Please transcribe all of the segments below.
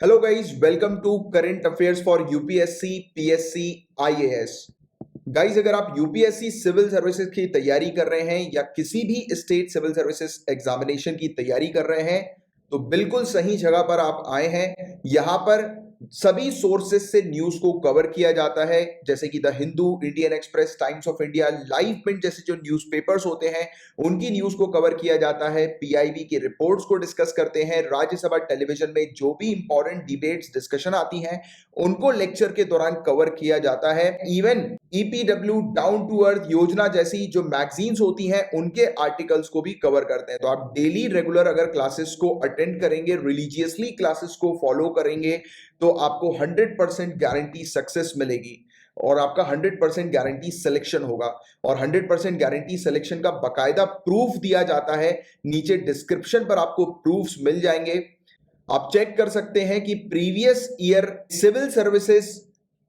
Hello guys, welcome to current affairs for UPSC PSC IAS. Guys, अगर आप UPSC civil services की तैयारी कर रहे हैं या किसी भी स्टेट सिविल सर्विसेज एग्जामिनेशन की तैयारी कर रहे हैं तो बिल्कुल सही जगह पर आप आए हैं। यहां पर सभी सोर्सेज से न्यूज को कवर किया जाता है, जैसे कि the Hindu, Indian Express, Times of India, Live Mint जैसे जो न्यूज़पेपर्स होते हैं उनकी न्यूज को कवर किया जाता है। पीआईबी की रिपोर्ट्स को डिस्कस करते हैं। राज्यसभा टेलीविजन में जो भी इंपॉर्टेंट डिबेट्स डिस्कशन आती हैं उनको लेक्चर के दौरान कवर किया जाता है। Even EPW, down to earth Yojana जैसी जो मैगजीन्स होती हैं उनके आर्टिकल्स को भी कवर करते हैं। तो आप डेली रेगुलर अगर क्लासेस को अटेंड करेंगे, रिलीजियसली क्लासेस को फॉलो करेंगे तो आपको 100% गारंटी सक्सेस मिलेगी और आपका 100% गारंटी सिलेक्शन होगा। और 100% गारंटी सिलेक्शन का बकायदा प्रूफ दिया जाता है। नीचे डिस्क्रिप्शन पर आपको प्रूफ्स मिल जाएंगे, आप चेक कर सकते हैं कि previous year civil services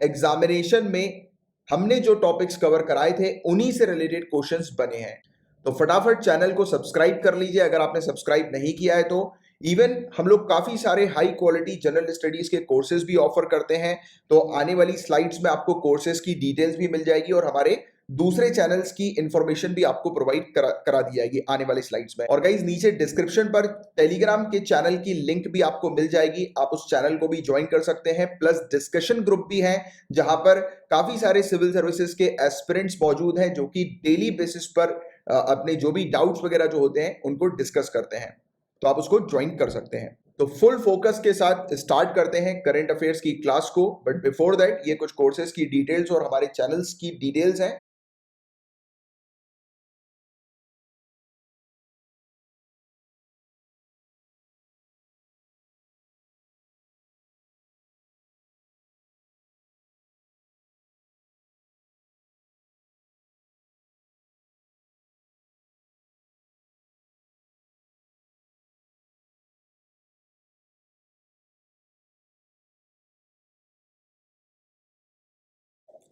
examination में हमने जो टॉपिक्स कवर कराए थे उन्हीं से रिलेटेड क्वेश्चंस बने हैं। तो फटाफट चैनल को सब्सक्राइब कर लीजिए अगर आपने सब्सक्राइब नहीं किया है तो। इवन हम लोग काफी सारे हाई क्वालिटी जनरल स्टडीज के कोर्सेज भी ऑफर करते हैं। तो आने वाली स्लाइड्स में आपको कोर्सेज की डिटेल्स भी मिल जाएगी और हमारे दूसरे चैनल्स की इंफॉर्मेशन भी आपको प्रोवाइड करा दी जाएगी आने वाली स्लाइड्स में। और गाइस, नीचे डिस्क्रिप्शन पर टेलीग्राम के चैनल की लिंक भी आपको मिल जाएगी, आप उस चैनल को भी ज्वाइन कर सकते हैं। प्लस डिस्कशन ग्रुप भी है जहां पर काफी सारे सिविल सर्विसेज के एस्पिरेंट्स मौजूद हैं जो कि डेली बेसिस पर अपने जो भी डाउट्स वगैरह जो होते हैं उनको डिस्कस करते हैं, तो आप उसको ज्वाइन कर सकते हैं। तो फुल फोकस के साथ स्टार्ट करते हैं करंट अफेयर्स की क्लास को। बट बिफोर दैट ये कुछ कोर्सेज की डिटेल्स और हमारे चैनल्स की डिटेल्स हैं।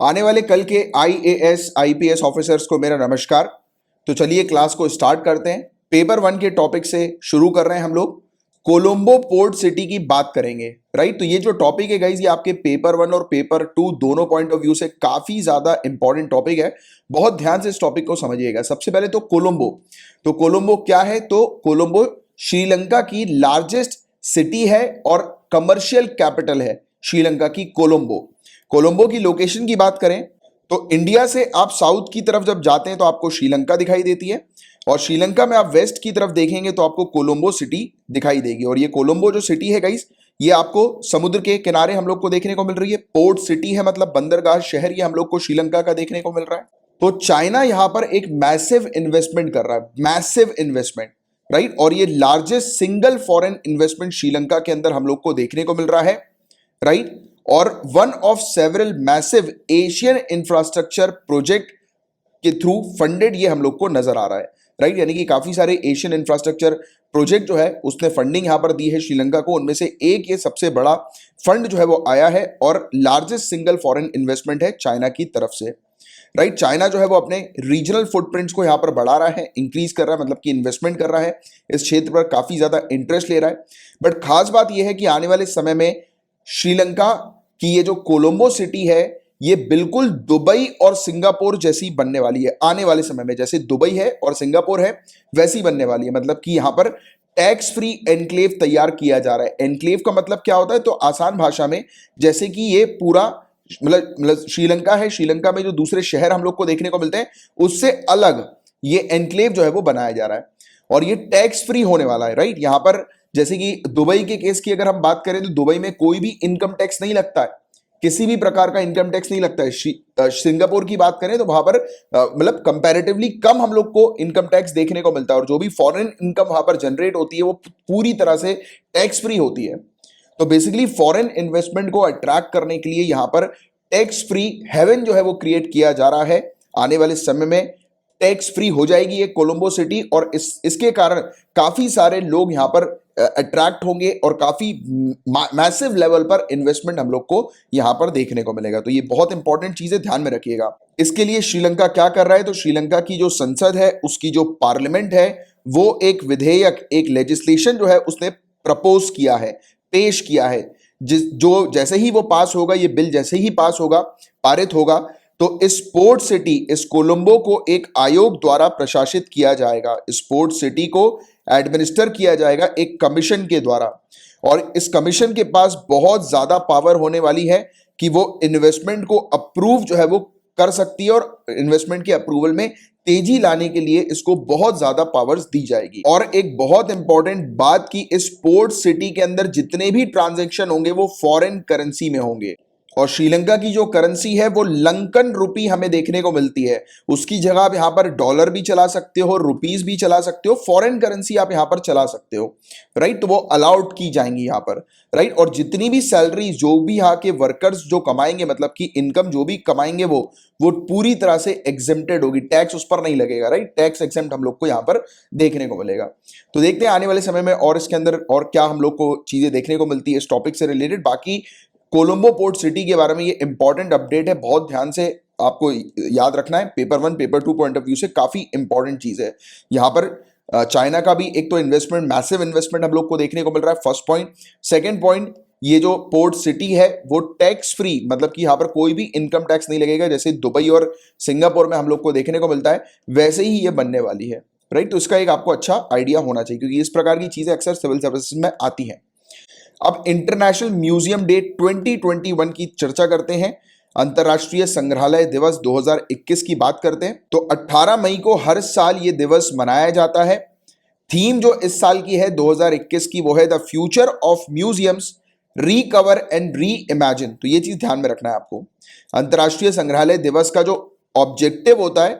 आने वाले कल के आईएएस आईपीएस ऑफिसर्स को मेरा नमस्कार। तो चलिए क्लास को स्टार्ट करते हैं। पेपर 1 के टॉपिक से शुरू कर रहे हैं हम लोग। कोलंबो पोर्ट सिटी की बात करेंगे, राइट। तो ये जो टॉपिक है गाइस, ये आपके पेपर 1 और पेपर 2 दोनों पॉइंट ऑफ व्यू से काफी ज्यादा इंपॉर्टेंट टॉपिक है। बहुत ध्यान से इस टॉपिक को समझिएगा। सबसे पहले तो कोलंबो। तो कोलंबो क्या है? तो कोलंबो श्रीलंका की लार्जेस्ट सिटी है और कमर्शियल कैपिटल है श्रीलंका की कोलंबो। कोलंबो की लोकेशन की बात करें तो इंडिया से आप साउथ की तरफ जब जाते हैं तो आपको श्रीलंका दिखाई देती है और श्रीलंका में आप वेस्ट की तरफ देखेंगे तो आपको कोलंबो सिटी दिखाई देगी। और ये कोलंबो जो सिटी है गाइस, ये आपको समुद्र के किनारे हम लोग को देखने को मिल रही है। पोर्ट सिटी है, मतलब बंदरगाह शहर, ये हम लोग को श्रीलंका का देखने को मिल रहा है। तो चाइना यहां पर एक मैसिव इन्वेस्टमेंट कर रहा है, मैसिव इन्वेस्टमेंट, राइट। और ये largest single foreign investment Sri Lanka के अंदर हम लोग को देखने को मिल रहा है, राइट। और one of several massive Asian infrastructure project के थ्रू फंडेड ये हम लोग को नजर आ रहा है, राइट। यानी कि काफी सारे एशियन इंफ्रास्ट्रक्चर प्रोजेक्ट जो है उसने फंडिंग यहां पर दी है श्रीलंका को। उनमें से एक ये सबसे बड़ा फंड जो है वो आया है और लार्जेस्ट सिंगल फॉरेन इन्वेस्टमेंट है चाइना की तरफ से, राइट। चाइना जो है वो अपने रीजनल फुटप्रिंट्स को यहां पर बढ़ा रहा है, इंक्रीज कर रहा है, मतलब कि इन्वेस्टमेंट कर रहा है, इस क्षेत्र पर काफी ज्यादा इंटरेस्ट ले रहा है। बट खास बात यह है कि आने वाले समय में श्रीलंका कि ये जो कोलंबो सिटी है ये बिल्कुल दुबई और सिंगापुर जैसी बनने वाली है आने वाले समय में। जैसे दुबई है और सिंगापुर है वैसी बनने वाली है। मतलब कि यहां पर टैक्स फ्री एनक्लेव तैयार किया जा रहा है। एनक्लेव का मतलब क्या होता है? तो आसान भाषा में जैसे कि ये पूरा मतलब श्रीलंका है, श्रीलंका में जो दूसरे शहर हम लोग को देखने को मिलते हैं उससे अलग ये एनक्लेव जो है वो बनाया जा रहा है और ये टैक्स फ्री होने वाला है, राइट। यहां पर जैसे कि दुबई के केस की अगर हम बात करें तो दुबई में कोई भी इनकम टैक्स नहीं लगता है, किसी भी प्रकार का इनकम टैक्स नहीं लगता है। सिंगापुर की बात करें तो वहां पर मतलब कंपैरेटिवली कम हम लोग को इनकम टैक्स देखने को मिलता है और जो भी फॉरेन इनकम वहां पर जनरेट होती है वो पूरी तरह से टैक्स फ्री होती है। तो बेसिकली फॉरेन इन्वेस्टमेंट को अट्रैक्ट करने के लिए यहां पर टैक्स फ्री हेवन जो है वो क्रिएट किया जा रहा है। आने वाले समय में टैक्स फ्री हो जाएगी ये कोलंबो सिटी और इसके कारण काफी सारे लोग यहां पर अट्रैक्ट होंगे और काफी मैसिव लेवल पर इन्वेस्टमेंट हम लोग को यहां पर देखने को मिलेगा। तो ये बहुत इंपॉर्टेंट चीज है, ध्यान में रखिएगा। इसके लिए श्रीलंका क्या कर रहा है? तो श्रीलंका की जो संसद है, उसकी जो पार्लियामेंट है, वो एक विधेयक, एक लेजिस्लेशन जो है उसने प्रपोज किया है, पेश किया है, जो जैसे ही वो पास होगा, ये बिल जैसे ही पास होगा, पारित होगा, तो इस पोर्ट सिटी, इस कोलंबो को एक आयोग द्वारा प्रशासित किया जाएगा। इस पोर्ट सिटी को एडमिनिस्टर किया जाएगा एक कमीशन के द्वारा, और इस कमीशन के पास बहुत ज्यादा पावर होने वाली है कि वो इन्वेस्टमेंट को अप्रूव जो है वो कर सकती है, और इन्वेस्टमेंट के अप्रूवल में तेजी लाने के लिए इसको बहुत ज्यादा पावर्स दी जाएगी। और एक बहुत इंपॉर्टेंट बात कि इस पोर्ट सिटी के अंदर जितने भी ट्रांजैक्शन होंगे वो फॉरेन करेंसी में होंगे, और श्रीलंका की जो करेंसी है वो लंकन रुपी हमें देखने को मिलती है। उसकी जगह आप यहां पर डॉलर भी चला सकते हो, रुपीस भी चला सकते हो, फॉरेन करेंसी आप यहां पर चला सकते हो, राइट। तो वो अलाउड की जाएंगी यहां पर, राइट। और जितनी भी सैलरी जो भी यहाँ के वर्कर्स जो कमाएंगे, मतलब कि इनकम जो भी कमाएंगे वो पूरी तरह से एग्जेम्प्टेड होगी, टैक्स उस पर नहीं लगेगा, राइट। टैक्स एग्जेम्प्ट हम लोग को यहाँ पर देखने को मिलेगा। तो देखते हैं आने वाले समय में और इसके अंदर और क्या हम लोग को चीजें देखने को मिलती है इस टॉपिक से रिलेटेड। बाकी कोलंबो पोर्ट सिटी के बारे में ये इंपॉर्टेंट अपडेट है, बहुत ध्यान से आपको याद रखना है। Paper 1 paper 2 point of view से काफी इंपॉर्टेंट चीज है। यहाँ पर चाइना का भी एक तो इन्वेस्टमेंट, मैसिव इन्वेस्टमेंट हम लोग को देखने को मिल रहा है, फर्स्ट पॉइंट। सेकंड पॉइंट, ये जो पोर्ट सिटी है वो टैक्स फ्री, मतलब कि यहाँ पर कोई भी इनकम टैक्स नहीं लगेगा, जैसे दुबई और सिंगापुर में हम लोग को देखने को मिलता है वैसे ही ये बनने वाली है, राइट। तो इसका एक आपको अच्छा आइडिया होना चाहिए, क्योंकि इस प्रकार की चीजें अक्सर सिविल सर्विसेज में आती हैं। अब इंटरनेशनल म्यूजियम डे 2021 की चर्चा करते हैं। अंतर्राष्ट्रीय संग्रहालय दिवस 2021 की बात करते हैं। तो 18 मई को हर साल ये दिवस मनाया जाता है। थीम जो इस साल की है 2021 की वो है the future of museums, recover and re imagine. तो ये चीज ध्यान में रखना है आपको। अंतर्राष्ट्रीय संग्रहालय दिवस का जो ऑब्जेक्टिव होता है,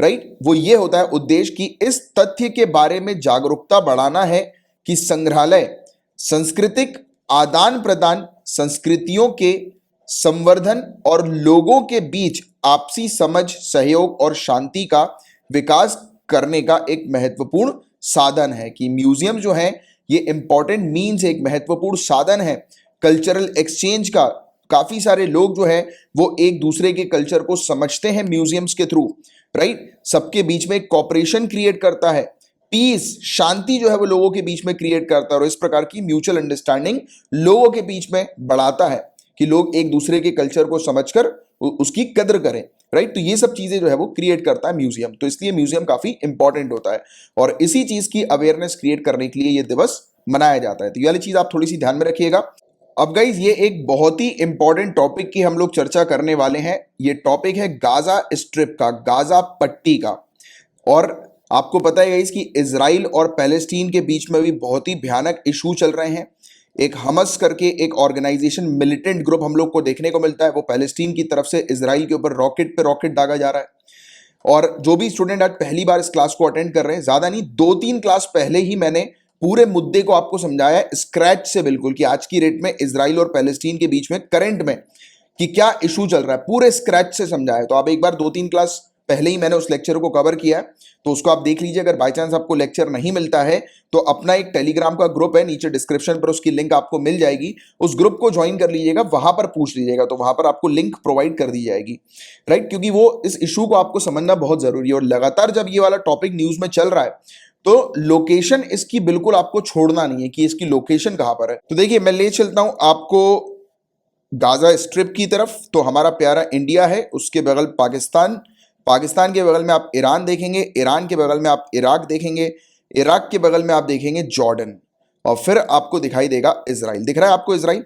राइट, वो ये होता है, उद्देश्य की इस तथ्य के बारे में जागरूकता बढ़ाना है कि संग्रहालय सांस्कृतिक आदान प्रदान, संस्कृतियों के संवर्धन और लोगों के बीच आपसी समझ, सहयोग और शांति का विकास करने का एक महत्वपूर्ण साधन है। कि म्यूजियम जो है ये इंपॉर्टेंट मीन्स, एक महत्वपूर्ण साधन है कल्चरल एक्सचेंज का। काफी सारे लोग जो है वो एक दूसरे के कल्चर को समझते हैं म्यूजियम्स के थ्रू, राइट। सबके बीच में कॉपरेशन क्रिएट करता है, पीस, शांति जो है वो लोगों के बीच में क्रिएट करता है, और इस प्रकार की म्यूचुअल अंडरस्टैंडिंग लोगों के बीच में बढ़ाता है कि लोग एक दूसरे के कल्चर को समझकर उसकी कदर करें, राइट। तो ये सब चीजें जो है वो क्रिएट करता है म्यूजियम। तो इसलिए म्यूजियम काफी इंपॉर्टेंट होता है, और इसी चीज की अवेयरनेस क्रिएट करने के लिए ये दिवस मनाया जाता है। तो ये वाली चीज आप थोड़ी सी ध्यान में रखिएगा। अब गाइज ये एक बहुत ही इंपॉर्टेंट टॉपिक की हम लोग चर्चा करने वाले हैं। ये टॉपिक है गाजा स्ट्रिप का, गाजा पट्टी का। और आपको पता है गाइस कि इजराइल और पैलेस्टीन के बीच में भी बहुत ही भयानक इशू चल रहे हैं। एक हमस करके एक ऑर्गेनाइजेशन, मिलिटेंट ग्रुप हम लोग को देखने को मिलता है, वो पैलेस्टीन की तरफ से इजराइल के ऊपर रॉकेट पे रॉकेट दागा जा रहा है। और जो भी स्टूडेंट आज पहली बार इस क्लास को अटेंड कर रहे हैं, ज्यादा नहीं 2-3 क्लास पहले ही मैंने पूरे मुद्दे को आपको समझाया है स्क्रैच से, बिल्कुल, कि आज की डेट में इजराइल और पैलेस्टीन के बीच में करंट में कि क्या इशू चल रहा है, पूरे स्क्रैच से समझाया है। तो आप एक बार 2-3 क्लास पहले ही मैंने उस लेक्चर को कवर किया है, तो उसको आप देख लीजिए। अगर बाय चांस आपको लेक्चर नहीं मिलता है तो अपना एक टेलीग्राम का ग्रुप है, नीचे डिस्क्रिप्शन पर उसकी लिंक आपको मिल जाएगी, उस ग्रुप को ज्वाइन कर लीजिएगा, वहां पर पूछ लीजिएगा, तो वहां पर आपको लिंक प्रोवाइड कर दी जाएगी, राइट। क्योंकि वो इस इशू को आपको समझना बहुत जरूरी है, और लगातार जब ये वाला टॉपिक न्यूज में चल रहा है तो लोकेशन इसकी बिल्कुल आपको छोड़ना नहीं है कि इसकी लोकेशन कहां पर है। तो देखिए मैं ले चलता हूं आपको गाजा स्ट्रिप की तरफ। तो हमारा प्यारा इंडिया है, उसके बगल पाकिस्तान, पाकिस्तान के बगल में आप ईरान देखेंगे, ईरान के बगल में आप इराक देखेंगे, इराक के बगल में आप देखेंगे जॉर्डन, और फिर आपको दिखाई देगा इजराइल। दिख रहा है आपको इजराइल?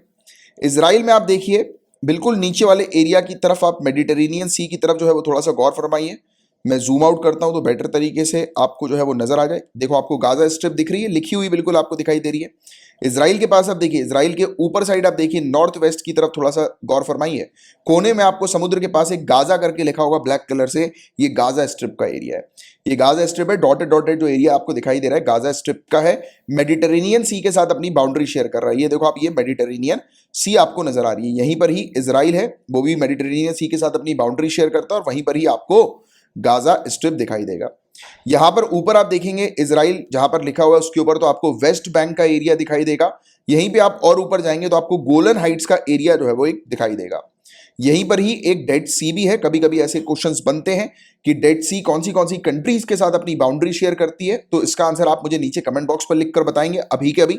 इजराइल में आप देखिए बिल्कुल नीचे वाले एरिया की तरफ आप मेडिटेरेनियन सी की तरफ जो है वो थोड़ा सा गौर फरमाइए। मैं जूम आउट करता हूं तो बेटर तरीके से आपको जो है वो नजर आ जाए। देखो आपको गाजा स्ट्रिप दिख रही है, लिखी हुई बिल्कुल आपको दिखाई दे रही है। इजराइल के पास आप देखिए, इजराइल के ऊपर साइड आप देखिए नॉर्थ वेस्ट की तरफ थोड़ा सा गौर फरमाइए, कोने में आपको समुद्र के पास एक गाजा करके लिखा होगा ब्लैक कलर से, ये गाजा स्ट्रिप का एरिया है। ये गाजा स्ट्रिप है, डॉटेड डॉटेड जो एरिया आपको दिखाई दे रहा है गाजा स्ट्रिप का है, मेडिटेरेनियन सी के साथ अपनी बाउंड्री शेयर कर रहा है। ये देखो आप, ये मेडिटेरेनियन सी आपको नजर आ रही है, यहीं पर ही इजराइल है, वो भी मेडिटेरेनियन सी के साथ अपनी बाउंड्री शेयर करता है, और वहीं पर ही आपको गाजा स्ट्रिप दिखाई देगा। यहां पर ऊपर आप देखेंगे इजराइल जहां पर लिखा हुआ है उसके ऊपर तो आपको वेस्ट बैंक का एरिया दिखाई देगा। यहीं पे आप और ऊपर जाएंगे तो आपको गोलन हाइट्स का एरिया जो है वो एक दिखाई देगा। यहीं पर ही एक डेड सी भी है। कभी कभी ऐसे क्वेश्चंस बनते हैं कि डेड सी कौन सी कंट्रीज के साथ अपनी बाउंड्री शेयर करती है, तो इसका आंसर आप मुझे नीचे कमेंट बॉक्स पर लिखकर बताएंगे अभी के अभी।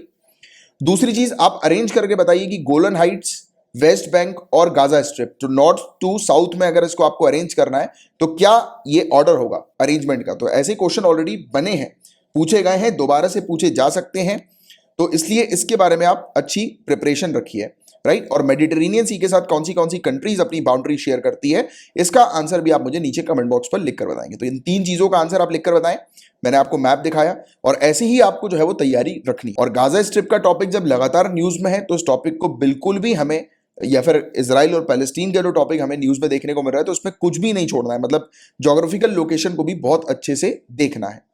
दूसरी चीज आप अरेंज करके बताइए कि गोलन हाइट्स, वेस्ट बैंक और गाजा स्ट्रिप, जो नॉर्थ टू साउथ में अगर इसको आपको अरेंज करना है तो क्या ये ऑर्डर होगा अरेंजमेंट का। तो ऐसे क्वेश्चन ऑलरेडी बने हैं, पूछे गए हैं, दोबारा से पूछे जा सकते हैं, तो इसलिए इसके बारे में आप अच्छी प्रिपरेशन रखिए, राइट। और मेडिटेरेनियन सी के साथ कौन सी कंट्रीज अपनी बाउंड्री शेयर करती है, इसका आंसर भी आप मुझे नीचे कमेंट बॉक्स पर लिखकर बताएंगे। तो इन 3 चीजों का आंसर आप लिखकर बताएं। मैंने आपको मैप दिखाया और ऐसे ही आपको जो है वो तैयारी रखनी। और गाजा स्ट्रिप का टॉपिक जब लगातार न्यूज में है तो इस टॉपिक को बिल्कुल भी हमें, या फिर इजराइल और पैलेस्टीन का जो टॉपिक हमें न्यूज में देखने को मिल रहा है, तो उसमें कुछ भी नहीं छोड़ना है, मतलब ज्योग्राफिकल लोकेशन को भी बहुत अच्छे से देखना है।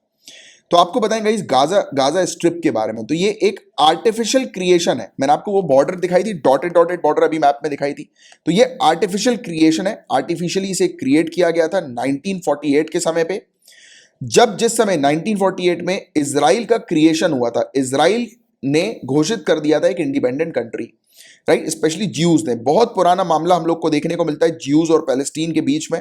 तो आपको बताएंगे इस गाजा स्ट्रिप के बारे में। तो ये एक आर्टिफिशियल क्रिएशन है। मैंने आपको वो बॉर्डर दिखाई थी, डॉटेड डॉटेड बॉर्डर अभी मैप में दिखाई थी, तो ये आर्टिफिशियल क्रिएशन है। आर्टिफिशियली इसे क्रिएट किया गया था 1948 के समय पे, जिस समय 1948 में इजराइल का क्रिएशन हुआ था। इजराइल ने घोषित कर दिया था एक independent country, right. Specially Jews ने, बहुत पुराना मामला हम लोग को देखने को मिलता है ज्यूज और पैलेस्टीन के बीच में,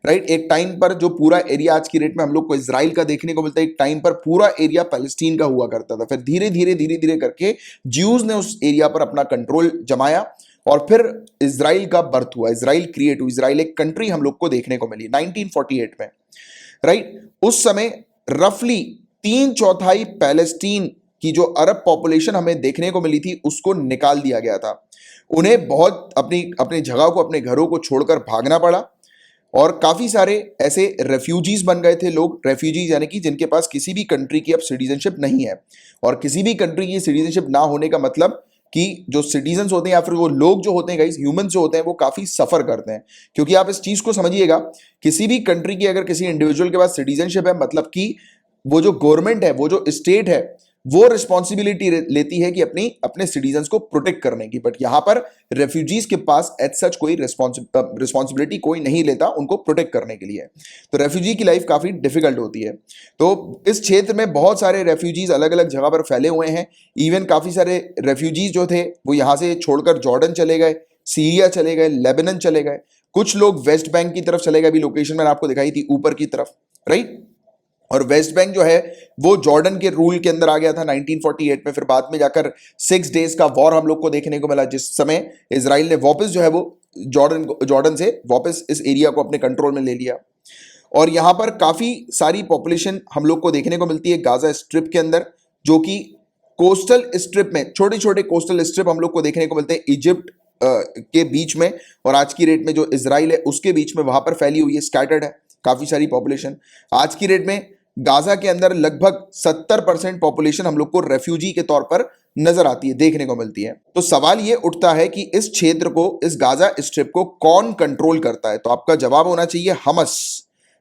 राइट। एक टाइम पर जो पूरा एरिया आज की डेट में हम लोग को इजराइल का देखने को मिलता है, एक टाइम पर पूरा एरिया पैलेस्टीन का हुआ करता था। फिर धीरे धीरे करके ज्यूज ने उस एरिया पर अपना कंट्रोल जमाया और फिर इजराइल का बर्थ हुआ, इजराइल क्रिएट हुआ, इजराइल एक कंट्री हम लोग को देखने को मिली 1948 में, राइट। उस समय रफली 3/4 पैलेस्टीन की जो अरब पॉपुलेशन हमें देखने को मिली थी उसको निकाल दिया गया था। उन्हें बहुत अपनी जगह को, अपने घरों को छोड़कर भागना पड़ा और काफी सारे ऐसे रेफ्यूजीज बन गए थे लोग। रेफ्यूजीज यानी कि जिनके पास किसी भी कंट्री की अब सिटीजनशिप नहीं है, और किसी भी कंट्री की सिटीजनशिप ना होने का मतलब कि जो सिटीजन्स होते हैं या फिर वो लोग जो होते हैं गाइस, ह्यूमंस जो होते हैं, वो काफी सफर करते हैं। क्योंकि आप इस चीज को समझिएगा, किसी भी कंट्री की अगर किसी इंडिविजुअल के पास सिटीजनशिप है, मतलब कि वो जो गवर्नमेंट है, वो जो स्टेट है, वो रिस्पॉन्सिबिलिटी लेती है कि अपने सिटीजन्स को प्रोटेक्ट करने की। बट यहां पर रेफ्यूजीज के पास एज सच कोई रिस्पॉन्सिबिलिटी कोई नहीं लेता उनको प्रोटेक्ट करने के लिए। तो रेफ्यूजी की लाइफ काफी डिफिकल्ट होती है। तो इस क्षेत्र में बहुत सारे रेफ्यूजीज अलग अलग जगह पर फैले हुए हैं। इवन काफी सारे रेफ्यूजीज जो थे वो यहां से छोड़कर जॉर्डन चले गए, सीरिया चले गए, लेबनान चले गए, कुछ लोग वेस्ट बैंक की तरफ चले गए। अभी लोकेशन मैंने आपको दिखाई थी ऊपर की तरफ, राइट। और वेस्ट बैंक जो है वो जॉर्डन के रूल के अंदर आ गया था 1948 में। फिर बाद में जाकर 6 डेज का वॉर हम लोग को देखने को मिला, जिस समय इजराइल ने वापस जो है वो जॉर्डन से वापस इस एरिया को अपने कंट्रोल में ले लिया। और यहां पर काफी सारी पॉपुलेशन हम लोग को देखने को मिलती है गाजा स्ट्रिप के अंदर, जो कि कोस्टल स्ट्रिप में, छोटे छोटे कोस्टल स्ट्रिप हम लोग को देखने को मिलते हैं इजिप्ट के बीच में और आज की डेट में जो इजराइल है उसके बीच में, वहां पर फैली हुई है, स्कैटर्ड है काफी सारी पॉपुलेशन। आज की डेट में गाजा के अंदर लगभग 70% पॉपुलेशन हम लोग को रेफ्यूजी के तौर पर नजर आती है, देखने को मिलती है। तो सवाल ये उठता है कि इस क्षेत्र को, इस गाजा स्ट्रिप को कौन कंट्रोल करता है। तो आपका जवाब होना चाहिए हमस।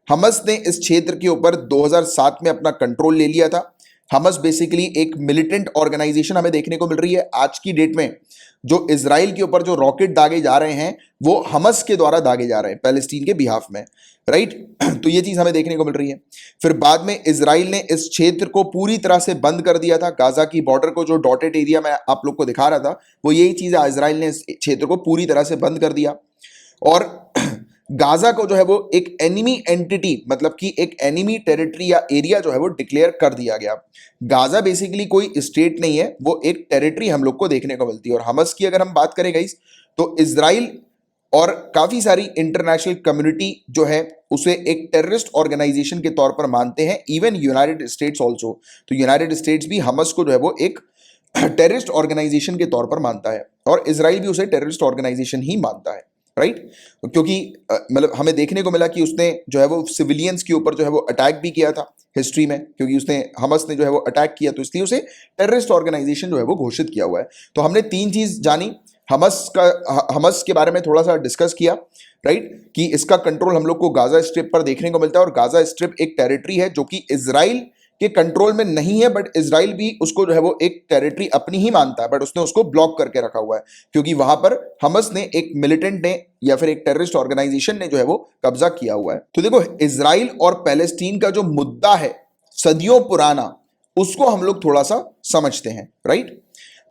हमस ने इस क्षेत्र के ऊपर 2007 में अपना कंट्रोल ले लिया था। हमस बेसिकली एक मिलिटेंट ऑर्गेनाइजेशन हमें देखने को मिल रही है आज की डेट में। जो इजराइल के ऊपर जो रॉकेट दागे जा रहे हैं वो हमस के द्वारा दागे जा रहे हैं पैलेस्टीन के बिहाफ में, राइट। तो ये चीज हमें देखने को मिल रही है। फिर बाद में इजराइल ने इस क्षेत्र को पूरी तरह से बंद कर दिया था। गाजा की बॉर्डर को, जो डॉटेड एरिया मैं आप लोग को दिखा रहा था, वो यही चीज है। इजराइल ने इस क्षेत्र को पूरी तरह से बंद कर दिया और गाजा को जो है वो एक एनिमी एंटिटी, मतलब कि एक एनिमी टेरिटरी या एरिया जो है वो डिक्लेयर कर दिया गया। गाजा बेसिकली कोई स्टेट नहीं है, वो एक टेरिटरी हम लोग को देखने को मिलती है। और हमस की अगर हम बात करें गाइस, तो इजराइल और काफी सारी इंटरनेशनल कम्युनिटी जो है उसे एक टेररिस्ट ऑर्गेनाइजेशन के तौर पर मानते हैं। Even United states also. तो यूनाइटेड स्टेट्स भी हमस को जो है वो एक टेररिस्ट ऑर्गेनाइजेशन के तौर पर मानता है और इजराइल भी उसे टेररिस्ट ऑर्गेनाइजेशन ही मानता है, राइट। क्योंकि मतलब हमें देखने को मिला कि उसने जो है वो सिविलियंस के ऊपर जो है वो अटैक भी किया था हिस्ट्री में, क्योंकि उसने, हमस ने जो है वो अटैक किया, तो इसलिए उसे टेररिस्ट ऑर्गेनाइजेशन जो है वो घोषित किया हुआ है। तो हमने 3 चीज जानी, हमस के बारे में थोड़ा सा डिस्कस किया, राइट, कि इसका कंट्रोल हम लोग को गाजा स्ट्रिप पर देखने को मिलता है और गाजा स्ट्रिप एक टेरिटरी है जो कि इजराइल के कंट्रोल में नहीं है, बट इजराइल भी उसको जो है वो एक टेरिटरी अपनी ही मानता है, बट उसने उसको ब्लॉक करके रखा हुआ है क्योंकि वहां पर हमस ने, एक मिलिटेंट ने या फिर एक टेररिस्ट ऑर्गेनाइजेशन ने जो है वो कब्जा किया हुआ है। तो देखो, इजराइल और पैलेस्टीन का जो मुद्दा है सदियों पुराना, उसको हम लोग थोड़ा सा समझते हैं, राइट।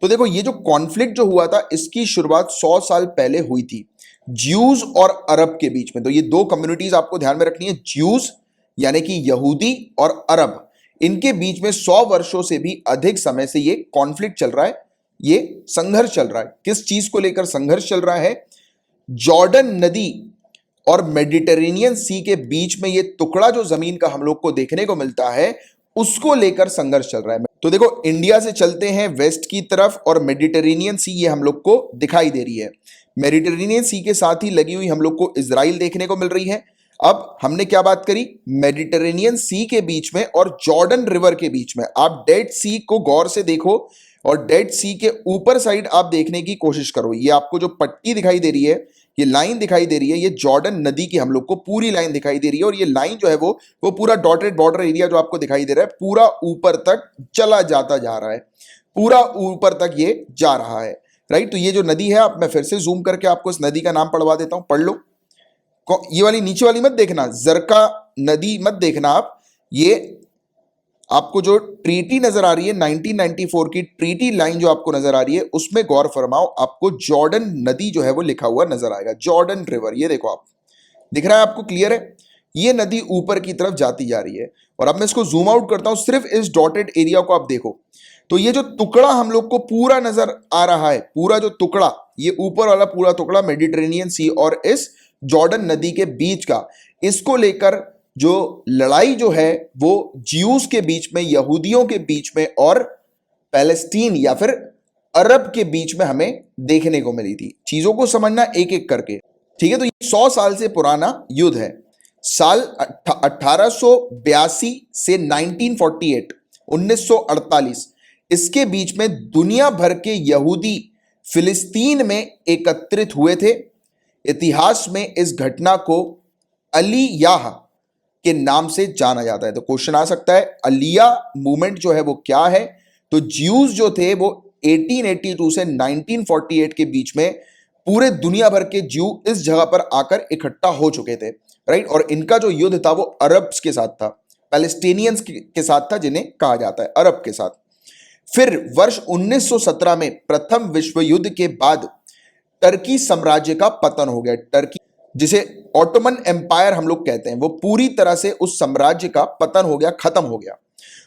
तो देखो, ये जो कॉन्फ्लिक्ट जो हुआ था इसकी शुरुआत 100 साल पहले हुई थी ज्यूज और अरब के बीच में। तो ये 2 कम्युनिटीज आपको ध्यान में रखनी है, ज्यूज यानी कि यहूदी और अरब, इनके बीच में 100 वर्षों से भी अधिक समय से ये कॉन्फ्लिक्ट चल रहा है। ये संघर्ष चल रहा है। किस चीज को लेकर संघर्ष चल रहा है? जॉर्डन नदी और मेडिटेरेनियन सी के बीच में ये टुकड़ा जो जमीन का हम लोग को देखने को मिलता है, उसको लेकर संघर्ष चल रहा है। तो देखो, इंडिया से चलते हैं वेस्ट की तरफ और मेडिटेरेनियन सी ये हम लोग को दिखाई दे रही है। मेडिटेरेनियन सी के साथ ही लगी हुई हम लोग को इजराइल देखने को मिल रही है। अब हमने क्या बात करी? मेडिटेरेनियन सी के बीच में और जॉर्डन रिवर के बीच में। आप डेड सी को गौर से देखो और डेड सी के ऊपर साइड आप देखने की कोशिश करो। ये आपको जो पट्टी दिखाई दे रही है, ये लाइन दिखाई दे रही है, ये जॉर्डन नदी की हम लोग को पूरी लाइन दिखाई दे रही है। और ये लाइन जो है वो पूरा डॉटेड बॉर्डर एरिया जो आपको दिखाई दे रहा है, पूरा ऊपर तक चला जाता जा रहा है, पूरा ऊपर तक ये जा रहा है, राइट। तो ये जो नदी है, आप मैं फिर से जूम करके आपको इस नदी का नाम पढ़वा देता हूं, पढ़ लो। ये वाली नीचे वाली मत देखना, जरका नदी मत देखना आप। ये आपको जो ट्रीटी नजर आ रही है 1994 की ट्रीटी लाइन जो आपको नजर आ रही है, उसमें गौर फरमाओ, आपको जॉर्डन नदी जो है वो लिखा हुआ नजर आएगा, जॉर्डन रिवर। ये देखो, आप दिख रहा है आपको, क्लियर है? ये नदी ऊपर की तरफ जाती जा रही है। और अब मैं इसको जूम आउट करता हूं, सिर्फ इस डॉटेड एरिया को आप देखो। तो ये जो टुकड़ा हम लोग को पूरा नजर आ रहा है, पूरा जो टुकड़ा, ये ऊपर वाला पूरा टुकड़ा मेडिटेरेनियन सी और इस जॉर्डन नदी के बीच का, इसको लेकर जो लड़ाई जो है वो ज्यूज के बीच में, यहूदियों के बीच में और पैलेस्टीन या फिर अरब के बीच में हमें देखने को मिली थी। चीजों को समझना एक एक करके, ठीक है? तो ये 100 साल से पुराना युद्ध है। साल 1882 से 1948 इसके बीच में दुनिया भर के यहूदी फिलिस्तीन में एकत्रित हुए थे। इतिहास में इस घटना को अलियाह के नाम से जाना जाता है। तो क्वेश्चन आ सकता है, अलिया मूवमेंट जो है वो क्या है? तो ज्यूज जो थे वो 1882 से 1948 के बीच में पूरे दुनिया भर के ज्यू इस जगह पर आकर इकट्ठा हो चुके थे, राइट। और इनका जो युद्ध था वो अरब्स के साथ था, पैलेस्टीनियंस के साथ था, जिन्हें कहा जाता है अरब के साथ। फिर वर्ष 1917 में प्रथम विश्व युद्ध के बाद टर्की साम्राज्य का पतन हो गया। टर्की, जिसे ऑटोमन एम्पायर हम लोग कहते हैं, वो पूरी तरह से उस साम्राज्य का पतन हो गया, खत्म हो गया।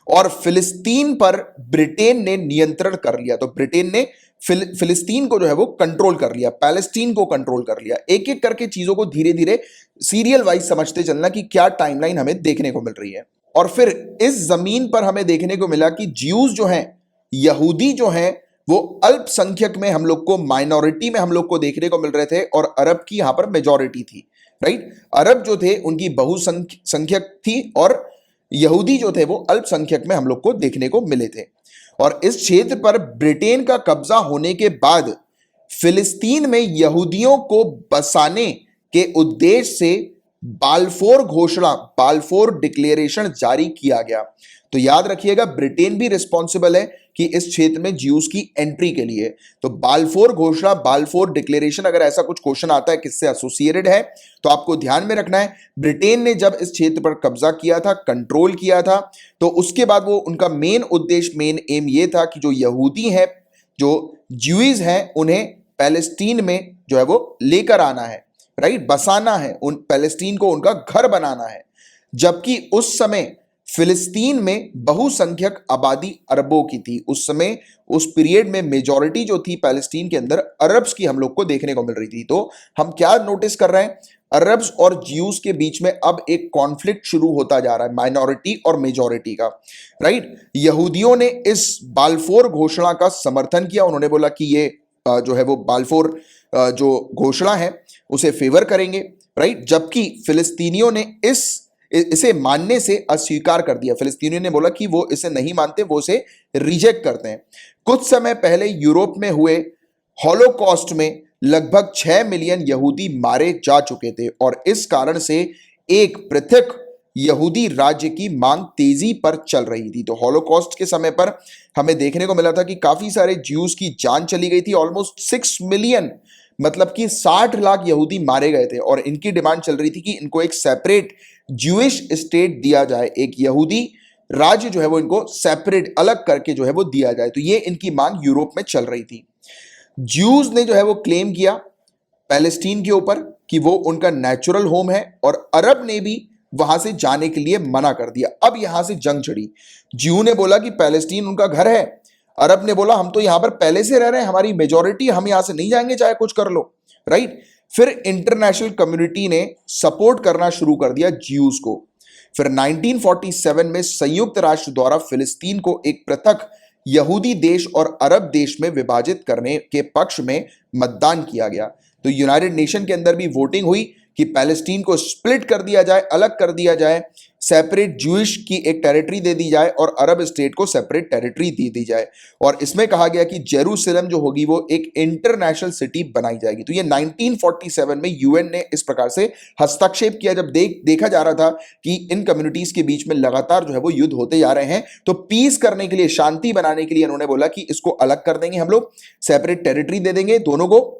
और फिलिस्तीन पर ब्रिटेन ने नियंत्रण कर लिया। तो ब्रिटेन ने फिलिस्तीन को जो है वो कंट्रोल कर लिया, पैलेस्टीन को कंट्रोल कर लिया। एक एक करके चीजों को धीरे धीरे सीरियल वाइज समझते चलना कि क्या टाइमलाइन हमें देखने को मिल रही है। और फिर इस जमीन पर हमें देखने को मिला कि ज्यूज जो हैं, यहूदी जो हैं, वो अल्पसंख्यक में हम लोग को, माइनॉरिटी में हम लोग को देखने को मिल रहे थे, और अरब की यहां पर मेजॉरिटी थी, राइट। अरब जो थे उनकी बहुसंख्यक थी और यहूदी जो थे वो अल्पसंख्यक में हम लोग को देखने को मिले थे। और इस क्षेत्र पर ब्रिटेन का कब्जा होने के बाद फिलिस्तीन में यहूदियों को बसाने के उद्देश्य से बाल्फोर घोषणा, बाल्फोर डिक्लेरेशन जारी किया गया। तो याद रखिएगा, ब्रिटेन भी रिस्पॉन्सिबल है कि इस क्षेत्र में ज्यूज की एंट्री के लिए। तो बाल्फोर घोषणा, बाल्फोर डिक्लेरेशन, अगर ऐसा कुछ क्वेश्चन आता है किससे एसोसिएटेड है, तो आपको ध्यान में रखना है। ब्रिटेन ने जब इस क्षेत्र पर कब्जा किया था, कंट्रोल किया था, तो उसके बाद वो उनका मेन उद्देश्य, मेन एम ये था कि जो यहूदी हैं, जो ज्यूज हैं, उन्हें पैलेस्टीन में जो है वो लेकर आना है, राइट, बसाना है, उन पैलेस्टीन को उनका घर बनाना है। जबकि उस समय फिलिस्तीन में बहुसंख्यक आबादी अरबों की थी। उस समय, उस पीरियड में मेजॉरिटी जो थी पैलेस्टीन के अंदर अरब्स की हम लोग को देखने को मिल रही थी। तो हम क्या नोटिस कर रहे हैं? अरब्स और ज्यूज के बीच में अब एक कॉन्फ्लिक्ट शुरू होता जा रहा है, माइनॉरिटी और मेजॉरिटी का, राइट। यहूदियों ने इस बाल्फोर घोषणा का समर्थन किया। उन्होंने बोला कि ये जो है वो बाल्फोर जो घोषणा है उसे फेवर करेंगे, राइट। जबकि फिलिस्तीनियों ने इसे मानने से अस्वीकार कर दिया। फिलिस्तीनियों ने बोला कि वो इसे नहीं मानते, वो इसे रिजेक्ट करते हैं। कुछ समय पहले यूरोप में हुए हॉलोकॉस्ट में लगभग 6 मिलियन यहूदी मारे जा चुके थे और इस कारण से एक पृथक यहूदी राज्य की मांग तेजी पर चल रही थी। तो हॉलोकॉस्ट के समय पर हमें देखने को मिला था कि काफी सारे ज्यूज की जान चली गई थी। ऑलमोस्ट 6 मिलियन, मतलब कि 60 लाख यहूदी मारे गए थे और इनकी डिमांड चल रही थी कि इनको एक सेपरेट ज्यूइश स्टेट दिया जाए, एक यहूदी राज्य जो है वो इनको सेपरेट, अलग करके जो है वो दिया जाए। तो ये इनकी मांग यूरोप में चल रही थी। ज्यूज ने जो है वो क्लेम किया पैलेस्टीन के ऊपर कि वो उनका नेचुरल होम है और अरब ने भी वहां से जाने के लिए मना कर दिया। अब यहां से जंग छिड़ी। ज्यू ने बोला कि पैलेस्टीन उनका घर है, अरब ने बोला हम तो यहां पर पहले से रह रहे हैं, हमारी मेजोरिटी, हम यहां से नहीं जाएंगे चाहे कुछ कर लो, राइट। फिर इंटरनेशनल कम्युनिटी ने सपोर्ट करना शुरू कर दिया ज्यूज को। फिर 1947 में संयुक्त राष्ट्र द्वारा फिलिस्तीन को एक पृथक यहूदी देश और अरब देश में विभाजित करने के पक्ष में मतदान किया गया। तो यूनाइटेड नेशन के अंदर भी वोटिंग हुई कि पैलेस्टीन को स्प्लिट कर दिया जाए, अलग कर दिया जाए, सेपरेट ज्यूइश की एक टेरिटरी दे दी जाए और अरब स्टेट को सेपरेट टेरिटरी दे दी जाए। और इसमें कहा गया कि जेरूसलम जो होगी वो एक इंटरनेशनल सिटी बनाई जाएगी। तो ये 1947 में यूएन ने इस प्रकार से हस्तक्षेप किया, जब देखा जा रहा था कि इन कम्युनिटीज के बीच में लगातार जो है वो युद्ध होते जा रहे हैं। तो पीस करने के लिए, शांति बनाने के लिए इन्होंने बोला कि इसको अलग कर देंगे हम लोग, सेपरेट टेरिटरी दे देंगे दोनों को।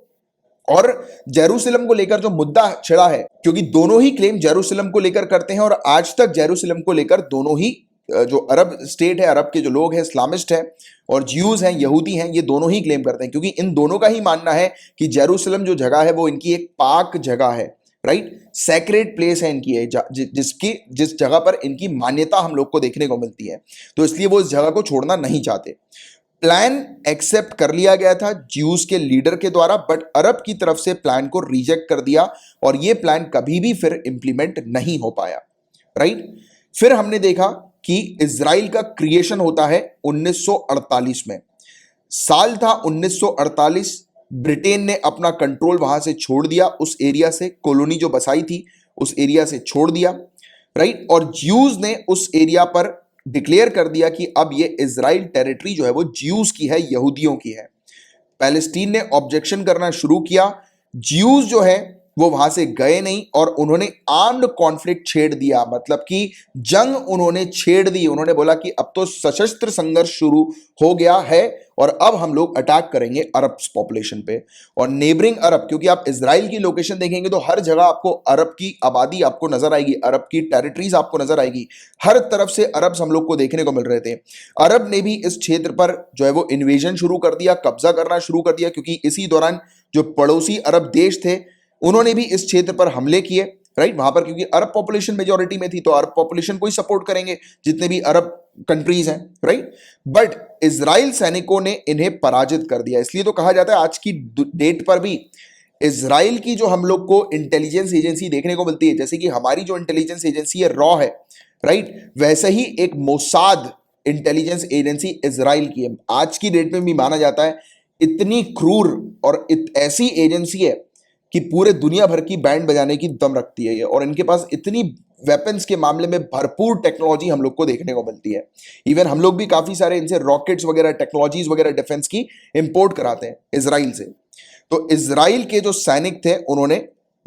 और जेरूसलम को लेकर जो मुद्दा छिड़ा है, क्योंकि दोनों ही क्लेम जेरूसलम को लेकर करते हैं और आज तक जेरूसलम को लेकर दोनों ही जो अरब स्टेट है, अरब के जो लोग हैं, इस्लामिस्ट हैं और ज्यूज हैं, यहूदी हैं, ये दोनों ही क्लेम करते हैं, क्योंकि इन दोनों का ही मानना है कि जेरूसलम जो जगह है वो इनकी एक पाक जगह है, राइट, सैक्रेड प्लेस है इनकी है, जिस जगह पर इनकी मान्यता हम लोग को देखने को मिलती है। तो इसलिए वो इस जगह को छोड़ना नहीं चाहते। प्लान एक्सेप्ट कर लिया गया था ज्यूज के लीडर के द्वारा, बट अरब की तरफ से प्लान को रिजेक्ट कर दिया और यह प्लान कभी भी फिर इंप्लीमेंट नहीं हो पाया, राइट। फिर हमने देखा कि इजराइल का क्रिएशन होता है 1948 में। साल था 1948। ब्रिटेन ने अपना कंट्रोल वहां से छोड़ दिया, उस एरिया से, कॉलोनी जो बसाई थी उस एरिया से छोड़ दिया, राइट। और ज्यूज ने उस एरिया पर डिक्लेयर कर दिया कि अब ये इजराइल टेरिटरी जो है वो ज्यूज की है, यहूदियों की है। पैलेस्टीन ने ऑब्जेक्शन करना शुरू किया। ज्यूज जो है वो वहां से गए नहीं और उन्होंने आर्म्ड कॉन्फ्लिक्ट छेड़ दिया, मतलब कि जंग उन्होंने छेड़ दी। उन्होंने बोला कि अब तो सशस्त्र संघर्ष शुरू हो गया है और अब हम लोग अटैक करेंगे अरब पॉपुलेशन पे और नेबरिंग अरब, क्योंकि आप इजराइल की लोकेशन देखेंगे तो हर जगह आपको अरब की आबादी आपको नजर आएगी, अरब की टेरिटरीज आपको नजर आएगी, हर तरफ से अरब हम लोग को देखने को मिल रहे थे। अरब ने भी इस क्षेत्र पर जो है वो इन्वेजन शुरू कर दिया, कब्जा करना शुरू कर दिया, क्योंकि इसी दौरान जो पड़ोसी अरब देश थे उन्होंने भी इस क्षेत्र पर हमले किए, राइट। वहां पर क्योंकि अरब पॉपुलेशन मेजॉरिटी में थी तो अरब पॉपुलेशन को ही सपोर्ट करेंगे जितने भी अरब कंट्रीज हैं, राइट। बट इजराइल सैनिकों ने इन्हें पराजित कर दिया। इसलिए तो कहा जाता है आज की डेट पर भी इजराइल की जो हम लोग को इंटेलिजेंस एजेंसी देखने को मिलती है, जैसे कि हमारी जो इंटेलिजेंस एजेंसी है रॉ है, राइट, वैसे ही एक मोसाद इंटेलिजेंस एजेंसी इजराइल की है। आज की डेट में भी माना जाता है इतनी क्रूर और ऐसी एजेंसी है कि पूरे दुनिया भर की बैंड बजाने की दम रखती है ये, और इनके पास इतनी वेपन्स के मामले में भरपूर टेक्नोलॉजी हम लोग को देखने को मिलती है। इवन हम लोग भी काफी सारे इनसे रॉकेट्स वगैरह, टेक्नोलॉजीज वगैरह डिफेंस की इंपोर्ट कराते हैं इजराइल से। तो इजराइल के जो सैनिक थे उन्होंने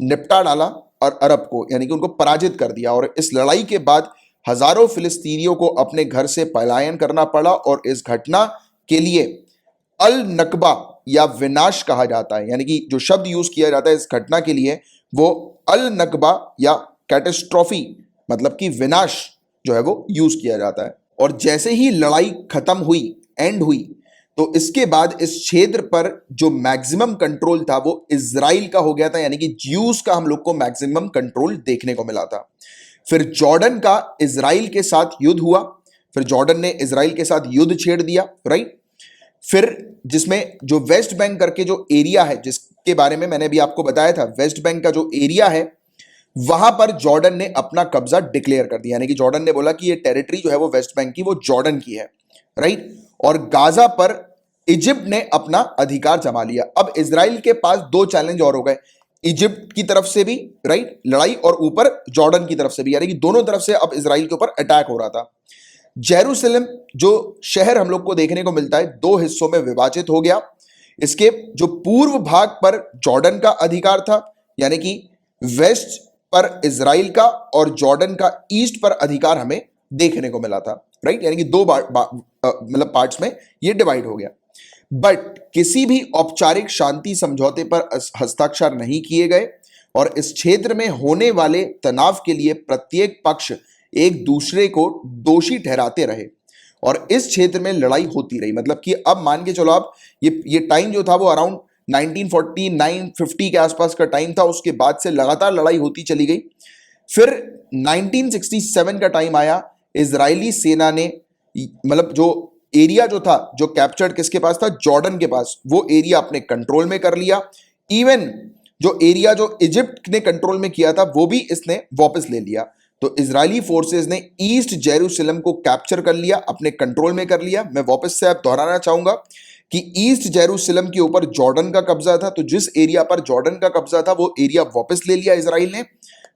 निपटा डाला और अरब को, यानी कि उनको पराजित कर दिया। और इस लड़ाई के बाद हजारों फिलिस्तीनियों को अपने घर से पलायन करना पड़ा और इस घटना के लिए अल नकबा या विनाश कहा जाता है, यानी कि जो शब्द यूज किया जाता है इस घटना के लिए वो अल नकबा या कैटेस्ट्रॉफी, मतलब कि विनाश जो है वो यूज किया जाता है। और जैसे ही लड़ाई खत्म हुई, एंड हुई, तो इसके बाद इस क्षेत्र पर जो मैक्सिमम कंट्रोल था वो इजराइल का हो गया था, यानी कि ज्यूज का हम लोग को मैक्सिमम कंट्रोल देखने को मिला था। फिर जॉर्डन का इजराइल के साथ युद्ध हुआ, फिर जॉर्डन ने इजराइल के साथ युद्ध छेड़ दिया, राइट। फिर जिसमें जो वेस्ट बैंक करके जो एरिया है, जिसके बारे में मैंने अभी आपको बताया था, वेस्ट बैंक का जो एरिया है वहां पर जॉर्डन ने अपना कब्जा डिक्लेयर कर दिया, यानी कि जॉर्डन ने बोला कि ये टेरिटरी जो है वो वेस्ट बैंक की, वो जॉर्डन की है, राइट। और गाजा पर इजिप्ट ने अपना अधिकार जमा लिया। अब इजराइल के पास दो चैलेंज और हो गए, इजिप्ट की तरफ से भी, राइट, लड़ाई, और ऊपर जॉर्डन की तरफ से भी, यानी कि दोनों तरफ से अब इजराइल के ऊपर अटैक हो रहा था। जेरूसलम जो शहर हम लोग को देखने को मिलता है दो हिस्सों में विभाजित हो गया। इसके जो पूर्व भाग पर जॉर्डन का अधिकार था, यानी कि वेस्ट पर इजराइल का, और जॉर्डन का ईस्ट पर अधिकार हमें देखने को मिला था, राइट, यानी कि दो मतलब पार्ट्स में ये डिवाइड हो गया। बट किसी भी औपचारिक शांति समझौते पर हस्ताक्षर नहीं किए गए और इस क्षेत्र में होने वाले तनाव के लिए प्रत्येक पक्ष एक दूसरे को दोषी ठहराते रहे और इस क्षेत्र में लड़ाई होती रही। मतलब कि अब मान के चलो आप, ये टाइम जो था वो अराउंड 1949-50 के आसपास का टाइम था। उसके बाद से लगातार लड़ाई होती चली गई। फिर 1967 का टाइम आया, इजरायली सेना ने, मतलब जो एरिया जो था, जो कैप्चर्ड किसके पास था, जॉर्डन के पास, वो एरिया अपने कंट्रोल में कर लिया। इवन जो एरिया जो इजिप्ट ने कंट्रोल में किया था वो भी इसने वापस ले लिया। तो इजरायली फोर्सेस ने ईस्ट जेरूशलम को कैप्चर कर लिया, अपने कंट्रोल में कर लिया। मैं वापस से आप दोहराना चाहूंगा कि ईस्ट जेरूशलम के ऊपर जॉर्डन का कब्जा था, तो जिस एरिया पर जॉर्डन का कब्जा था वो एरिया वापस ले लिया इजराइल ने,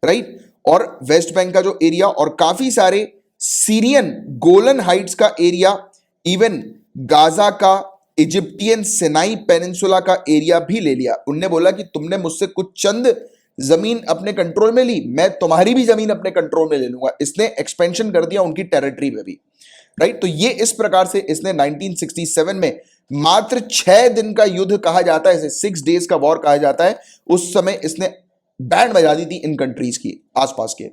राइट। और वेस्ट बैंक का जो एरिया और काफी सारे सीरियन गोलन हाइट्स का एरिया, इवन गाजा का, इजिप्टियन सिनाई पेनिनसुला का एरिया भी ले लिया। उनने बोला कि तुमने मुझसे कुछ चंद जमीन अपने कंट्रोल में ली, मैं तुम्हारी भी जमीन अपने कंट्रोल में ले लूंगा। इसने एक्सपेंशन कर दिया उनकी टेरिटरी में भी, राइट। तो ये इस प्रकार से इसने 1967 में मात्र 6 दिन का युद्ध कहा जाता है, इसे 6 डेज का वॉर कहा जाता है, उस समय इसने बैंड बजा दी थी इन कंट्रीज की आसपास के,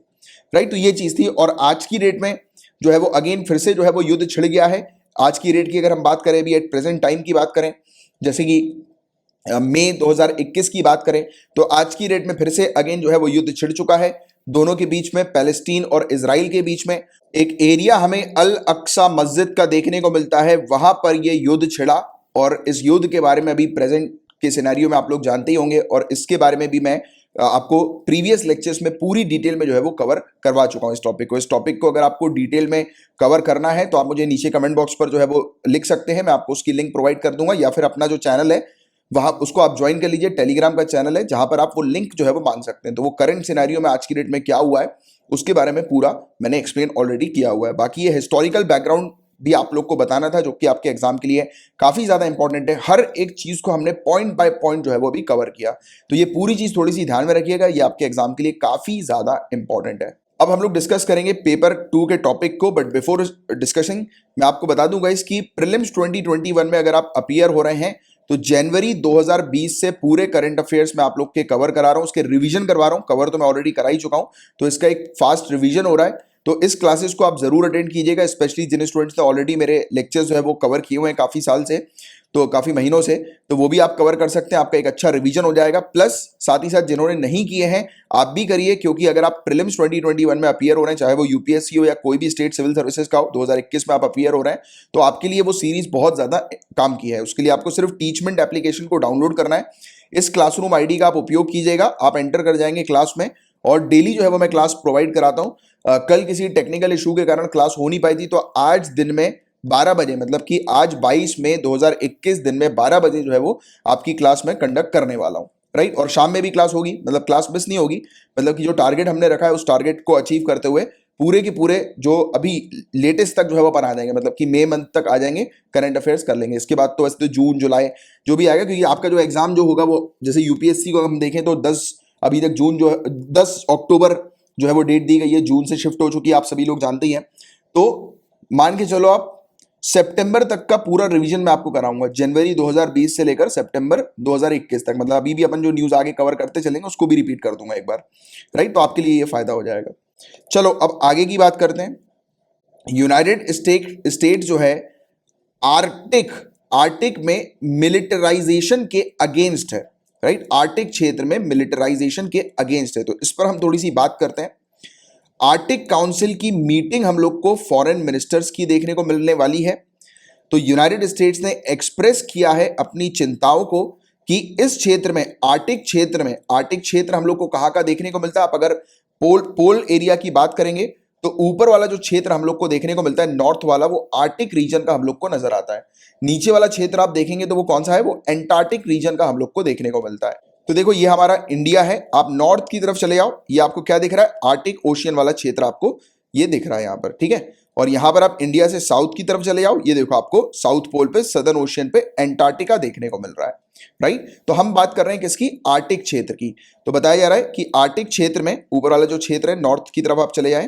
राइट। तो ये चीज थी। और आज की डेट में जो है वो अगेन फिर से जो है वो युद्ध छिड़ गया है। आज की डेट की अगर हम बात करें अभी एट प्रेजेंट टाइम की बात करें, जैसे कि मई 2021 की बात करें, तो आज की डेट में फिर से अगेन जो है वो युद्ध छिड़ चुका है दोनों के बीच में, पैलेस्टीन और इजराइल के बीच में। एक एरिया हमें अल अक्सा मस्जिद का देखने को मिलता है, वहां पर ये युद्ध छिड़ा। और इस युद्ध के बारे में अभी प्रेजेंट के सिनेरियो में आप लोग जानते ही होंगे, और इसके बारे में भी मैं आपको प्रीवियस लेक्चर्स में पूरी डिटेल में जो है वो कवर करवा चुका हूं इस टॉपिक को। इस टॉपिक को अगर आपको डिटेल में कवर करना है तो आप मुझे नीचे कमेंट बॉक्स पर जो है वो लिख सकते हैं, मैं आपको उसकी लिंक प्रोवाइड कर दूंगा, या फिर अपना जो चैनल है वहां उसको आप ज्वाइन कर लीजिए। टेलीग्राम का चैनल है जहां पर आप वो लिंक जो है वो मान सकते हैं। तो वो करंट सिनेरियो में आज की डेट में क्या हुआ है उसके बारे में पूरा मैंने एक्सप्लेन ऑलरेडी किया हुआ है। बाकी ये हिस्टोरिकल बैकग्राउंड भी आप लोग को बताना था, जो कि आपके एग्जाम के लिए काफी ज्यादा इंपॉर्टेंट है। हर एक चीज को हमने पॉइंट बाय पॉइंट जो है वो भी कवर किया, तो ये पूरी चीज थोड़ी सी ध्यान में रखिएगा, ये आपके एग्जाम के लिए काफी ज्यादा इंपॉर्टेंट है। अब हम लोग डिस्कस करेंगे पेपर 2 के टॉपिक को, बट बिफोर डिस्कसिंग मैं आपको बता दूंगा इसकी प्रीलिम्स 2021 में अगर आप अपीयर हो रहे हैं तो जनवरी 2020 से पूरे करंट अफेयर्स में आप लोग के कवर करा रहा हूं, उसके रिवीजन करवा रहा हूं। कवर तो मैं ऑलरेडी करा ही चुका हूं, तो इसका एक फास्ट रिवीजन हो रहा है। तो इस क्लासेस को आप जरूर अटेंड कीजिएगा, स्पेशली जिन स्टूडेंट्स ने ऑलरेडी मेरे लेक्चर्स जो है वो कवर किए हुए हैं काफी साल से, तो काफी महीनों से, तो वो भी आप कवर कर सकते हैं। आपका एक अच्छा रिवीजन हो जाएगा। प्लस साथ ही साथ जिन्होंने नहीं किए हैं आप भी करिए, क्योंकि अगर आप प्रीलिम्स 2021 में अपीयर हो रहे हैं, चाहे वो यूपीएससी हो या कोई भी स्टेट सिविल सर्विसेज का हो, 2021 में आप अपीयर हो रहे हैं, तो आपके लिए वो सीरीज बहुत ज्यादा काम की है। उसके लिए आपको सिर्फ टीचमेंट एप्लीकेशन को डाउनलोड करना है। इस क्लासरूम आईडी का आप उपयोग कीजिएगा, आप एंटर कर जाएंगे क्लास में, और डेली जो है वो मैं क्लास प्रोवाइड कराता हूँ। कल किसी टेक्निकल इशू के कारण क्लास हो नहीं पाई थी, तो आज दिन में 12 बजे, मतलब कि आज 22 मई 2021 दिन में 12 बजे जो है वो आपकी क्लास में कंडक्ट करने वाला हूं, राइट। और शाम में भी क्लास होगी, मतलब क्लास मिस नहीं होगी, मतलब कि जो टारगेट हमने रखा है उस टारगेट को अचीव करते हुए पूरे के पूरे जो अभी लेटेस्ट तक जो है वो पर आ जाएंगे, मतलब कि मई मंथ तक आ जाएंगे, करंट अफेयर्स कर लेंगे। इसके बाद तो वैसे तो जून जुलाई जो भी आएगा, क्योंकि आपका जो एग्जाम जो होगा वो जैसे यूपीएससी को हम देखें तो 10 अभी तक जून जो 10 अक्टूबर जो है वो डेट दी गई है, जून से शिफ्ट हो चुकी है, आप सभी लोग जानते ही हैं। तो मान के चलो आप सितंबर तक का पूरा रिवीजन मैं आपको कराऊंगा, जनवरी 2020 से लेकर सितंबर 2021 तक, मतलब अभी भी अपन जो न्यूज आगे कवर करते चलेंगे उसको भी रिपीट कर दूंगा एक बार, राइट। तो आपके लिए ये फायदा हो जाएगा। चलो अब आगे की बात करते हैं। यूनाइटेड स्टेट जो है आर्टिक में मिलिटराइजेशन के अगेंस्ट है, राइट। आर्टिक क्षेत्र में मिलिटराइजेशन के अगेंस्ट है, तो इस पर हम थोड़ी सी बात करते हैं। आर्टिक काउंसिल की मीटिंग हम लोग को फॉरेन मिनिस्टर्स की देखने को मिलने वाली है। तो यूनाइटेड स्टेट्स ने एक्सप्रेस किया है अपनी चिंताओं को कि इस क्षेत्र में आर्टिक क्षेत्र हम लोग को कहाँ का देखने को मिलता है। आप अगर पोल एरिया की बात करेंगे तो ऊपर वाला जो क्षेत्र हम लोग को देखने को मिलता है नॉर्थ वाला, वो आर्टिक रीजन का हम लोग को नजर आता है। नीचे वाला क्षेत्र आप देखेंगे तो वो कौन सा है, वो एंटार्क्टिक रीजन का हम लोग को देखने को मिलता है। तो देखो ये हमारा इंडिया है, आप नॉर्थ की तरफ चले जाओ, ये आपको क्या दिख रहा है, आर्टिक ओशियन वाला क्षेत्र आपको ये दिख रहा है यहाँ पर, ठीक है। और यहां पर आप इंडिया से साउथ की तरफ चले जाओ, ये देखो आपको साउथ पोल पे, सदर्न ओशियन पे एंटार्क्टिका देखने को मिल रहा है, राइट। तो हम बात कर रहे हैं किसकी, आर्टिक क्षेत्र की। तो बताया जा रहा है कि आर्टिक क्षेत्र में ऊपर वाला जो क्षेत्र है नॉर्थ की तरफ आप चले जाएं,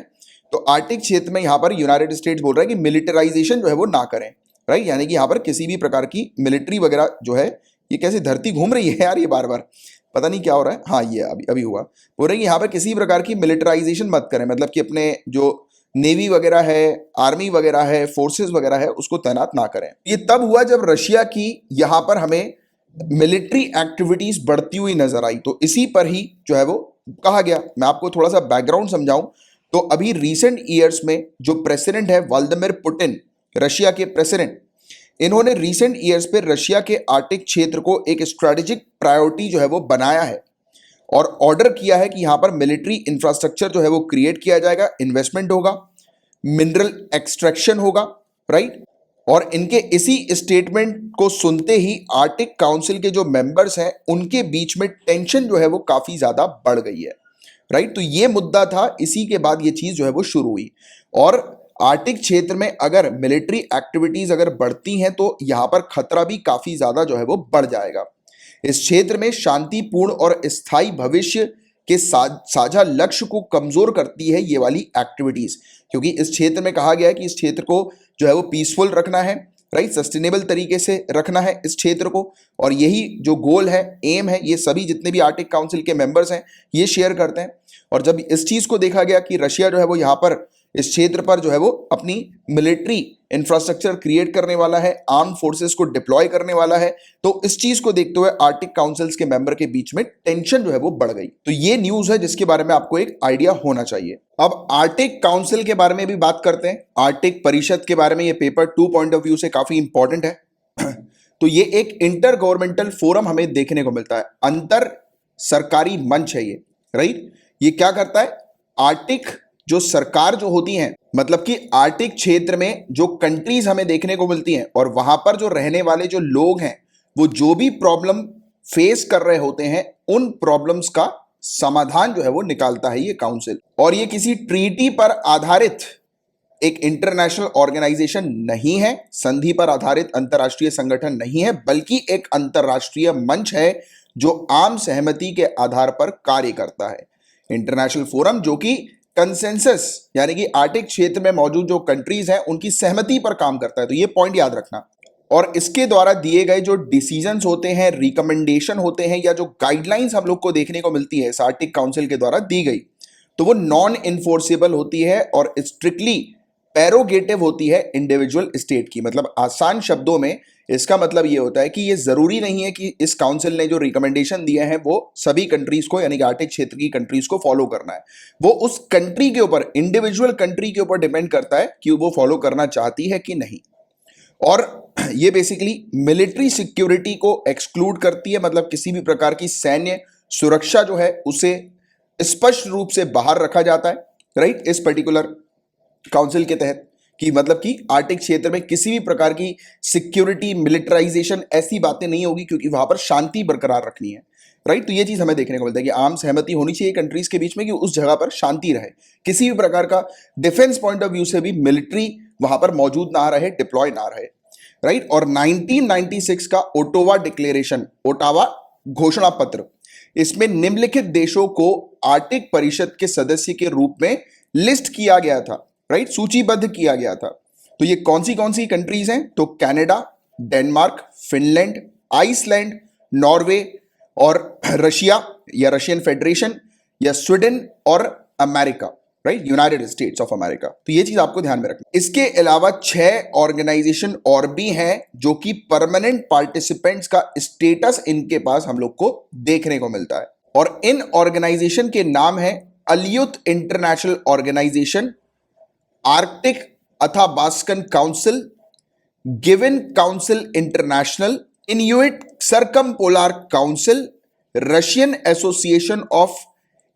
तो आर्टिक क्षेत्र में यहां पर यूनाइटेड स्टेट्स बोल रहा है कि मिलिटराइजेशन जो है वो ना करें, राइट। यानी कि यहां पर किसी भी प्रकार की मिलिट्री वगैरह जो है, ये कैसे धरती घूम रही है यार, ये बार बार पता नहीं क्या हो रहा है, हाँ ये अभी हुआ। बोल रहे हैं कि यहाँ पर किसी प्रकार की मिलिटराइजेशन मत करें, मतलब कि अपने जो नेवी वगैरह है, आर्मी वगैरह है, फोर्सेस वगैरह है, उसको तैनात ना करें। ये तब हुआ जब रशिया की यहाँ पर हमें मिलिट्री एक्टिविटीज बढ़ती हुई नजर आई, तो इसी पर ही जो है वो कहा गया। मैं आपको थोड़ा सा बैकग्राउंड समझाऊं तो अभी रिसेंट ईयर्स में जो प्रेसिडेंट है व्लादिमीर पुतिन, रशिया के प्रेसिडेंट, इन्होंने रिसेंट ईयर्स पे रशिया के आर्टिक क्षेत्र को एक स्ट्रेटेजिक प्रायोरिटी जो है वो बनाया है और ऑर्डर किया है कि यहां पर मिलिट्री इंफ्रास्ट्रक्चर जो है वो क्रिएट किया जाएगा, इन्वेस्टमेंट होगा, मिनरल एक्सट्रैक्शन होगा, राइट। और इनके इसी स्टेटमेंट को सुनते ही आर्टिक काउंसिल के जो मेंबर्स हैं उनके बीच में टेंशन जो है वो काफी ज्यादा बढ़ गई है, राइट। तो ये मुद्दा था, इसी के बाद ये चीज जो है वो शुरू हुई। और आर्टिक क्षेत्र में अगर मिलिट्री एक्टिविटीज अगर बढ़ती हैं तो यहां पर खतरा भी काफी ज्यादा जो है वो बढ़ जाएगा। इस क्षेत्र में शांतिपूर्ण और स्थायी भविष्य के साझा लक्ष्य को कमजोर करती है ये वाली एक्टिविटीज, क्योंकि इस क्षेत्र में कहा गया है कि इस क्षेत्र को जो है वो पीसफुल रखना है, राइट, सस्टेनेबल तरीके से रखना है इस क्षेत्र को। और यही जो गोल है, एम है, ये सभी जितने भी आर्टिक काउंसिल के मेंबर्स हैं ये शेयर करते हैं। और जब इस चीज को देखा गया कि रशिया जो है वो यहाँ पर इस क्षेत्र पर जो है वो अपनी मिलिट्री इंफ्रास्ट्रक्चर क्रिएट करने वाला है, आर्म फोर्सेस को डिप्लॉय करने वाला है, तो इस चीज को देखते हुए आर्टिक काउंसिल्स के मेंबर के बीच में टेंशन जो है वो बढ़ गई। तो ये न्यूज है जिसके बारे में आपको एक आइडिया होना चाहिए। अब आर्टिक काउंसिल के बारे में भी बात करते हैं, आर्टिक परिषद के बारे में। ये पेपर 2 पॉइंट ऑफ व्यू से काफी इंपॉर्टेंट है। तो ये एक इंटर गवर्नमेंटल फोरम हमें देखने को मिलता है, अंतर सरकारी मंच है ये, राइट। ये क्या करता है, आर्टिक जो सरकार जो होती हैं, मतलब कि आर्टिक क्षेत्र में जो कंट्रीज हमें देखने को मिलती हैं और वहां पर जो रहने वाले जो लोग हैं वो जो भी प्रॉब्लम फेस कर रहे होते हैं उन प्रॉब्लम्स का समाधान जो है वो निकालता है ये काउंसिल। और ये किसी ट्रीटी पर आधारित एक इंटरनेशनल ऑर्गेनाइजेशन नहीं है, संधि पर आधारित अंतरराष्ट्रीय संगठन नहीं है, बल्कि एक अंतरराष्ट्रीय मंच है जो आम सहमति के आधार पर कार्य करता है। इंटरनेशनल फोरम जो कि कंसेंसस यानी कि आर्टिक क्षेत्र में मौजूद जो कंट्रीज हैं उनकी सहमति पर काम करता है। तो ये पॉइंट याद रखना। और इसके द्वारा दिए गए जो डिसीजंस होते हैं, रिकमेंडेशन होते हैं, या जो गाइडलाइंस हम लोग को देखने को मिलती है इस आर्टिक काउंसिल के द्वारा दी गई, तो वो नॉन इन्फोर्सेबल होती है और स्ट्रिक्टली पैरोगेटिव होती है इंडिविजुअल स्टेट की। मतलब आसान शब्दों में इसका मतलब ये होता है कि ये जरूरी नहीं है कि इस काउंसिल ने जो रिकमेंडेशन दिए हैं वो सभी कंट्रीज को यानी कि आर्टिक क्षेत्र की कंट्रीज को फॉलो करना है। वो उस कंट्री के ऊपर, इंडिविजुअल कंट्री के ऊपर डिपेंड करता है कि वो फॉलो करना चाहती है कि नहीं। और ये बेसिकली मिलिट्री सिक्योरिटी को एक्सक्लूड करती है, मतलब किसी भी प्रकार की सैन्य सुरक्षा जो है उसे स्पष्ट रूप से बाहर रखा जाता है, राइट, इस पर्टिकुलर काउंसिल के तहत। कि मतलब कि आर्टिक क्षेत्र में किसी भी प्रकार की सिक्योरिटी, मिलिटराइजेशन, ऐसी बातें नहीं होगी, क्योंकि वहां पर शांति बरकरार रखनी है, राइट। तो ये चीज हमें देखने को मिलता है कि आम सहमति होनी चाहिए कंट्रीज के बीच में कि उस जगह पर शांति रहे, किसी भी प्रकार का डिफेंस पॉइंट ऑफ व्यू से भी मिलिट्री वहां पर मौजूद ना रहे, डिप्लॉय ना रहे, राइट। और 1996 का ओटावा डिक्लेरेशन, ओटावा घोषणा पत्र, इसमें निम्नलिखित देशों को आर्टिक परिषद के सदस्य के रूप में लिस्ट किया गया था, राइट, सूचीबद्ध किया गया था। तो ये कौन सी कंट्रीज हैं, तो Canada, Denmark, Finland, Iceland, Norway और रशिया या रशियन फेडरेशन, या स्वीडन और America, right, United States of America. तो ये चीज आपको ध्यान में रखना। इसके अलावा 6 ऑर्गेनाइजेशन और भी हैं जो कि परमानेंट पार्टिसिपेंट्स का स्टेटस इनके पास हम लोग को देखने को मिलता है। और इन ऑर्गेनाइजेशन के नाम है Aleut international organisation, Arctic Athabaskan council, Gwich'in council international, Inuit circumpolar council, Russian association of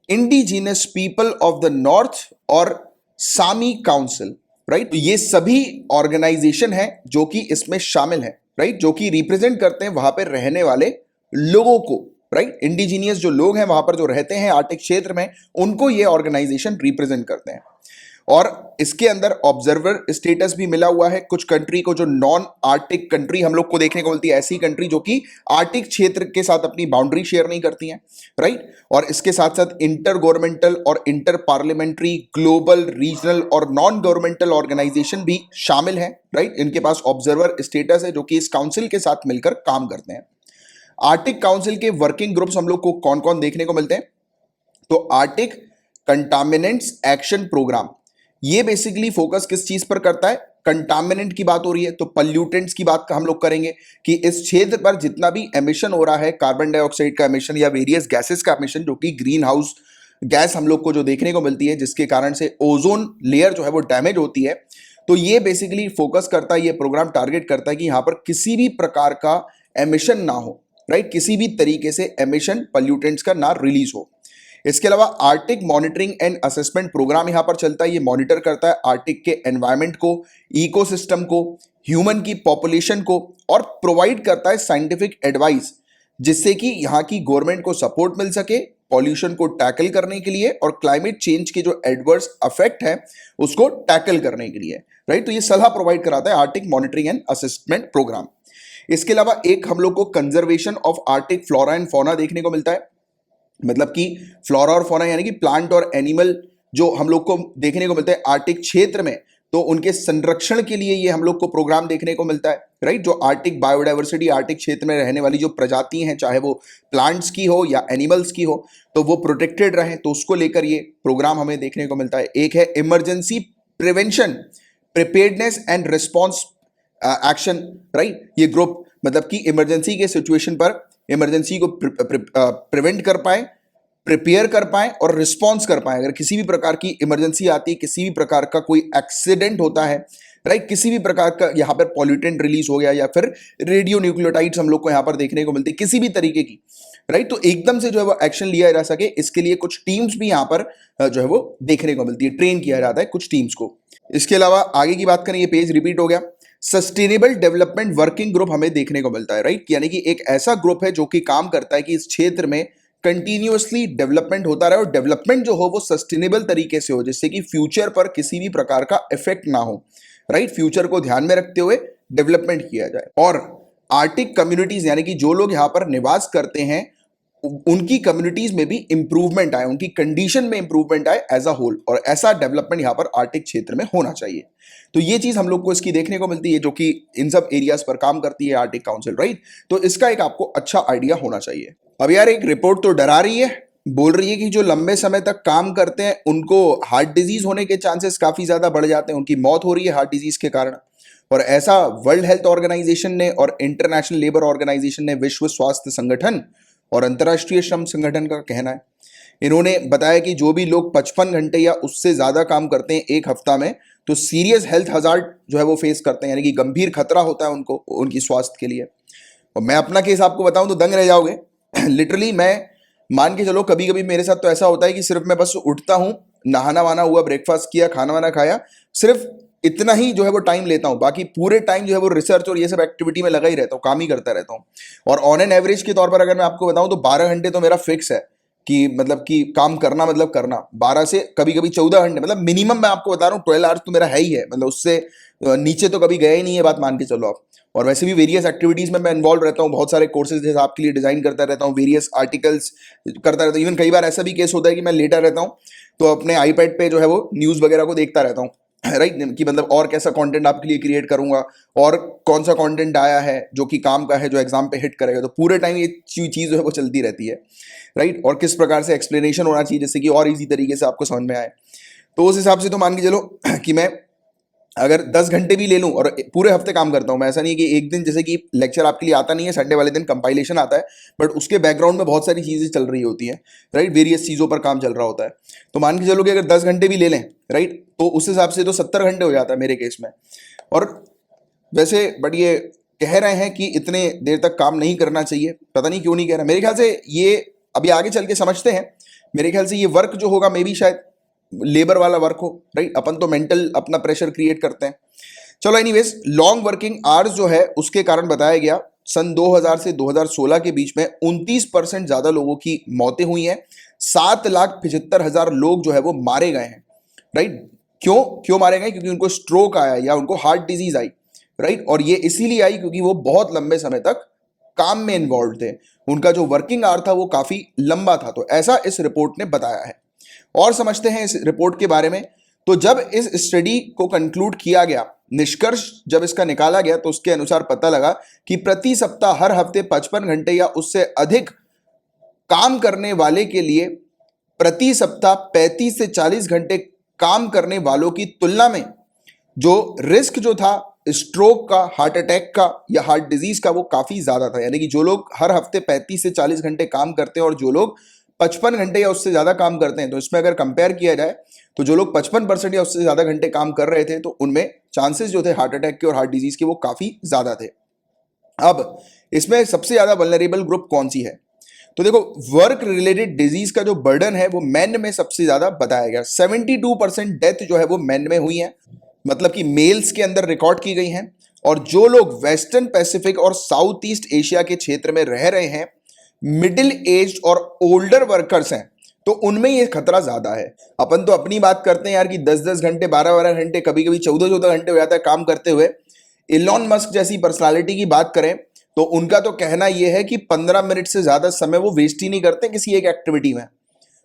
indigenous people of the north और सामी काउंसिल, राइट। तो ये सभी ऑर्गेनाइजेशन हैं जो कि इसमें शामिल हैं, राइट, जो कि रिप्रेजेंट करते हैं वहां पर रहने वाले लोगों को, राइट। इंडिजीनियस जो लोग हैं वहां पर जो रहते हैं आर्टिक क्षेत्र में, उनको ये ऑर्गेनाइजेशन रिप्रेजेंट करते हैं। और इसके अंदर ऑब्जर्वर स्टेटस भी मिला हुआ है कुछ कंट्री को, जो नॉन आर्टिक कंट्री हम लोग को देखने को मिलती है, ऐसी कंट्री जो कि आर्टिक क्षेत्र के साथ अपनी बाउंड्री शेयर नहीं करती हैं, राइट। और इसके साथ साथ इंटर गवर्नमेंटल और इंटर पार्लियामेंट्री, ग्लोबल, रीजनल और नॉन गवर्नमेंटल ऑर्गेनाइजेशन भी शामिल हैं, राइट। इनके पास ऑब्जर्वर स्टेटस है जो कि इस काउंसिल के साथ मिलकर काम करते हैं। आर्टिक काउंसिल के वर्किंग ग्रुप्स हम लोग को कौन कौन देखने को मिलते हैं, तो आर्टिक कंटामिनेंट्स एक्शन प्रोग्राम, ये बेसिकली फोकस किस चीज पर करता है, कंटामिनेंट की बात हो रही है तो पल्यूटेंट्स की बात हम लोग करेंगे कि इस क्षेत्र पर जितना भी एमिशन हो रहा है, कार्बन डाइऑक्साइड का एमिशन या वेरियस गैसेस का एमिशन, जो कि ग्रीन हाउस गैस हम लोग को जो देखने को मिलती है, जिसके कारण से ओजोन लेयर जो है वो डैमेज होती है, तो ये बेसिकली फोकस करता है, ये प्रोग्राम टारगेट करता है कि यहां पर किसी भी प्रकार का एमिशन ना हो, राइट, किसी भी तरीके से एमिशन पॉल्यूटेंट्स का ना रिलीज हो। इसके अलावा arctic monitoring and assessment programme यहां पर चलता है। ये मॉनिटर करता है आर्टिक के एनवायरमेंट को, इकोसिस्टम को, ह्यूमन की पॉपुलेशन को, और प्रोवाइड करता है साइंटिफिक एडवाइस, जिससे कि यहाँ की गवर्नमेंट को सपोर्ट मिल सके पॉल्यूशन को टैकल करने के लिए और क्लाइमेट चेंज के जो एडवर्स इफेक्ट है उसको टैकल करने के लिए, राइट। तो ये सलाह प्रोवाइड कराता है arctic monitoring and assessment programme. इसके अलावा एक हम लोग को conservation of arctic flora and fauna देखने को मिलता है। मतलब कि फ्लोरा और फौना यानी कि प्लांट और एनिमल जो हम लोग को देखने को मिलता है आर्टिक क्षेत्र में, तो उनके संरक्षण के लिए ये हम लोग को प्रोग्राम देखने को मिलता है, राइट। जो आर्टिक बायोडाइवर्सिटी, आर्टिक क्षेत्र में रहने वाली जो प्रजाति हैं, चाहे वो प्लांट्स की हो या एनिमल्स की हो, तो वो प्रोटेक्टेड रहें, तो उसको लेकर ये प्रोग्राम हमें देखने को मिलता है। एक है emergency prevention, preparedness and response action, right. ये ग्रुप मतलब कि इमरजेंसी के सिचुएशन पर इमरजेंसी को प्रिवेंट कर पाए, प्रिपेयर कर पाए और रिस्पॉन्स कर पाए। अगर किसी भी प्रकार की इमरजेंसी आती है, किसी भी प्रकार का कोई एक्सीडेंट होता है, राइट, किसी भी प्रकार का यहाँ पर पॉल्यूटेंट रिलीज हो गया या फिर रेडियो न्यूक्लियोटाइड्स हम लोग को यहाँ पर देखने को मिलती है किसी भी तरीके की, राइट, तो एकदम से जो है वो एक्शन लिया जा सके, इसके लिए कुछ टीम्स भी यहाँ पर जो है वो देखने को मिलती है, ट्रेन किया जाता है कुछ टीम्स को। इसके अलावा आगे की बात करें, ये पेज रिपीट हो गया। सस्टेनेबल डेवलपमेंट वर्किंग ग्रुप हमें देखने को मिलता है, राइट, यानी कि एक ऐसा ग्रुप है जो कि काम करता है कि इस क्षेत्र में कंटिन्यूअसली डेवलपमेंट होता रहे और डेवलपमेंट जो हो वो सस्टेनेबल तरीके से हो, जिससे कि फ्यूचर पर किसी भी प्रकार का इफेक्ट ना हो, राइट। फ्यूचर को ध्यान में रखते हुए डेवलपमेंट किया जाए। और आर्टिक कम्युनिटीज यानी कि जो लोग यहां पर निवास करते हैं उनकी कम्युनिटीज में भी इंप्रूवमेंट आए, उनकी कंडीशन में इंप्रूवमेंट आए एज अ होल, और ऐसा डेवलपमेंट यहां पर आर्टिक क्षेत्र में होना चाहिए। तो ये चीज हम लोग को इसकी देखने को मिलती है, जो कि इन सब एरियाज पर काम करती है आर्टिक काउंसिल, राइट। तो इसका एक आपको अच्छा आइडिया होना चाहिए। अब यार एक रिपोर्ट तो डरा रही है, बोल रही है कि जो लंबे समय तक काम करते हैं उनको हार्ट डिजीज होने के चांसेस काफी ज्यादा बढ़ जाते हैं, उनकी मौत हो रही है हार्ट डिजीज के कारण। और ऐसा वर्ल्ड हेल्थ ऑर्गेनाइजेशन ने और इंटरनेशनल लेबर ऑर्गेनाइजेशन ने, विश्व स्वास्थ्य संगठन और अंतर्राष्ट्रीय श्रम संगठन का कहना है। इन्होंने बताया कि जो भी लोग 55 घंटे या उससे ज्यादा काम करते हैं एक हफ्ता में, तो सीरियस हेल्थ हजार्ड जो है वो फेस करते हैं, यानी कि गंभीर खतरा होता है उनको, उनकी स्वास्थ्य के लिए। और मैं अपना केस आपको बताऊं तो दंग रह जाओगे। लिटरली मैं मान के चलो, कभी कभी मेरे साथ तो ऐसा होता है कि सिर्फ मैं बस उठता हूं, नहाना वाना हुआ, ब्रेकफास्ट किया, खाना वाना खाया, सिर्फ इतना ही जो है वो टाइम लेता हूं, बाकी पूरे टाइम जो है वो रिसर्च और ये सब एक्टिविटी में लगा ही रहता हूं, काम ही करता रहता हूं। और ऑन एन एवरेज के तौर पर अगर मैं आपको बताऊं तो 12 घंटे तो मेरा फिक्स है कि मतलब कि काम करना, मतलब करना 12 से कभी कभी 14 घंटे, मतलब मिनिमम मैं आपको बता रहा हूँ 12 आवर्स तो मेरा है ही है, मतलब उससे नीचे तो कभी गया ही नहीं है, बात मान के चलो आप। और वैसे भी वेरियस एक्टिविटीज में मैं इन्वॉल्व रहता हूँ, बहुत सारे कोर्सेज जैसे आपके लिए डिजाइन करता रहता हूँ, वेरियस आर्टिकल्स करता रहता हूँ। इवन कई बार ऐसा भी केस होता है कि मैं लेटा रहता हूँ तो अपने आईपैड पे जो है वो न्यूज वगैरह को देखता रहता हूँ, राइट, कि मतलब और कैसा कंटेंट आपके लिए क्रिएट करूंगा और कौन सा कंटेंट आया है जो कि काम का है, जो एग्जाम पे हिट करेगा। तो पूरे टाइम ये चीज जो है वो चलती रहती है, राइट। और किस प्रकार से एक्सप्लेनेशन होना चाहिए जिससे कि और इजी तरीके से आपको समझ में आए। तो उस हिसाब से तो मान के चलो कि मैं अगर 10 घंटे भी ले लूं और पूरे हफ्ते काम करता हूं, मैं ऐसा नहीं है कि एक दिन, जैसे कि लेक्चर आपके लिए आता नहीं है, संडे वाले दिन कंपाइलेशन आता है, बट उसके बैकग्राउंड में बहुत सारी चीजें चल रही होती हैं, राइट, वेरियस चीजों पर काम चल रहा होता है। तो मान के चलो कि अगर 10 घंटे भी ले लें, राइट, तो उस हिसाब से तो 70 घंटे हो जाता है मेरे केस में। और वैसे बट ये कह रहे हैं कि इतने देर तक काम नहीं करना चाहिए, पता नहीं क्यों नहीं कह रहे। मेरे ख्याल से ये अभी आगे चल के समझते हैं, मेरे ख्याल से ये वर्क जो होगा मे बी शायद लेबर वाला वर्क हो, राइट। अपन तो मेंटल अपना प्रेशर क्रिएट करते हैं। चलो एनीवेज, लॉन्ग वर्किंग आवर्स जो है उसके कारण बताया गया सन 2000 से 2016 के बीच में 29% ज्यादा लोगों की मौतें हुई हैं, 7,75,000 लोग जो है वो मारे गए हैं, राइट। क्यों मारे गए? क्योंकि उनको स्ट्रोक आया या उनको हार्ट डिजीज आई, राइट। और ये इसीलिए आई क्योंकि वो बहुत लंबे समय तक काम में इन्वॉल्व थे, उनका जो वर्किंग आवर था वो काफी लंबा था। तो ऐसा इस रिपोर्ट ने बताया है। और समझते हैं इस रिपोर्ट के बारे में। तो जब इस स्टडी को कंक्लूड किया गया, निष्कर्ष जब इसका निकाला गया, तो उसके अनुसार पता लगा कि प्रति सप्ताह हर हफ्ते 55 घंटे या उससे अधिक काम करने वाले के लिए प्रति सप्ताह 35 से 40 घंटे काम करने वालों की तुलना में जो रिस्क जो था स्ट्रोक का, हार्ट अटैक का या हार्ट डिजीज का, वो काफी ज्यादा था। यानी कि जो लोग हर हफ्ते 35 से 40 घंटे काम करते हैं और जो लोग 55 घंटे या उससे ज्यादा काम करते हैं, तो इसमें अगर कंपेयर किया जाए तो जो लोग 55% या उससे ज्यादा घंटे काम कर रहे थे तो उनमें चांसेस जो थे हार्ट अटैक के और हार्ट डिजीज के वो काफी ज्यादा थे। अब इसमें सबसे ज्यादा वल्नरेबल ग्रुप कौन सी है? तो देखो, वर्क रिलेटेड डिजीज का जो बर्डन है वो मेन में सबसे ज्यादा बताया गया। 72% डेथ जो है वो मेन में हुई है, मतलब कि मेल्स के अंदर रिकॉर्ड की गई हैं। और जो लोग वेस्टर्न पैसिफिक और साउथ ईस्ट एशिया के क्षेत्र में रह रहे हैं, मिडिल एज और ओल्डर वर्कर्स हैं, तो उनमें ये खतरा ज्यादा है। अपन तो अपनी बात करते हैं यार कि 10-10 घंटे, 12-12 घंटे, कभी कभी 14-14 घंटे हो जाता है काम करते हुए। इलॉन मस्क जैसी पर्सनालिटी की बात करें तो उनका तो कहना यह है कि 15 मिनट से ज्यादा समय वो वेस्ट ही नहीं करते किसी एक एक्टिविटी में,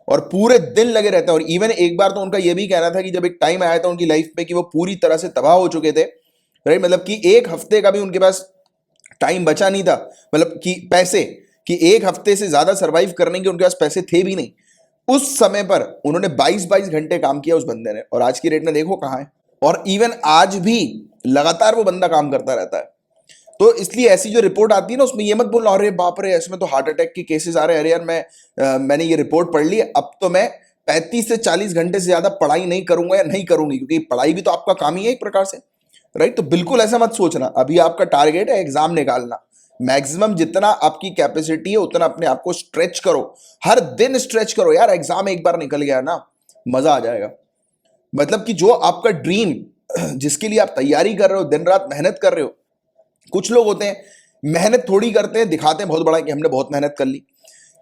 और पूरे दिन लगे रहते हैं। और इवन एक बार तो उनका यह भी कहना था कि जब एक टाइम आया था उनकी लाइफ में कि वो पूरी तरह से तबाह हो चुके थे, राइट, मतलब कि एक हफ्ते का भी उनके पास टाइम बचा नहीं था, मतलब कि पैसे, कि एक हफ्ते से ज्यादा सरवाइव करने के उनके पास पैसे थे भी नहीं। उस समय पर उन्होंने 22-22 घंटे काम किया उस बंदे ने, और आज की डेट में देखो कहां है। और इवन आज भी लगातार वो बंदा काम करता रहता है। तो इसलिए ऐसी जो रिपोर्ट आती है ना, उसमें ये मत बोलना अरे बाप रे इसमें तो हार्ट अटैक के केसेस आ रहे हैं, अरे यार मैंने ये रिपोर्ट पढ़ ली, अब तो मैं 35 से 40 घंटे से ज्यादा पढ़ाई नहीं करूंगा या नहीं करूंगी, क्योंकि पढ़ाई भी तो आपका काम ही है एक प्रकार से, राइट। तो बिल्कुल ऐसा मत सोचना। अभी आपका टारगेट है एग्जाम निकालना, मैक्सिमम जितना आपकी कैपेसिटी है उतना अपने आप को स्ट्रेच करो, हर दिन स्ट्रेच करो यार। एग्जाम एक बार निकल गया ना, मजा आ जाएगा। मतलब कि जो आपका ड्रीम, जिसके लिए आप तैयारी कर रहे हो, दिन रात मेहनत कर रहे हो, कुछ लोग होते हैं मेहनत थोड़ी करते हैं, दिखाते हैं बहुत बड़ा कि हमने बहुत मेहनत कर ली।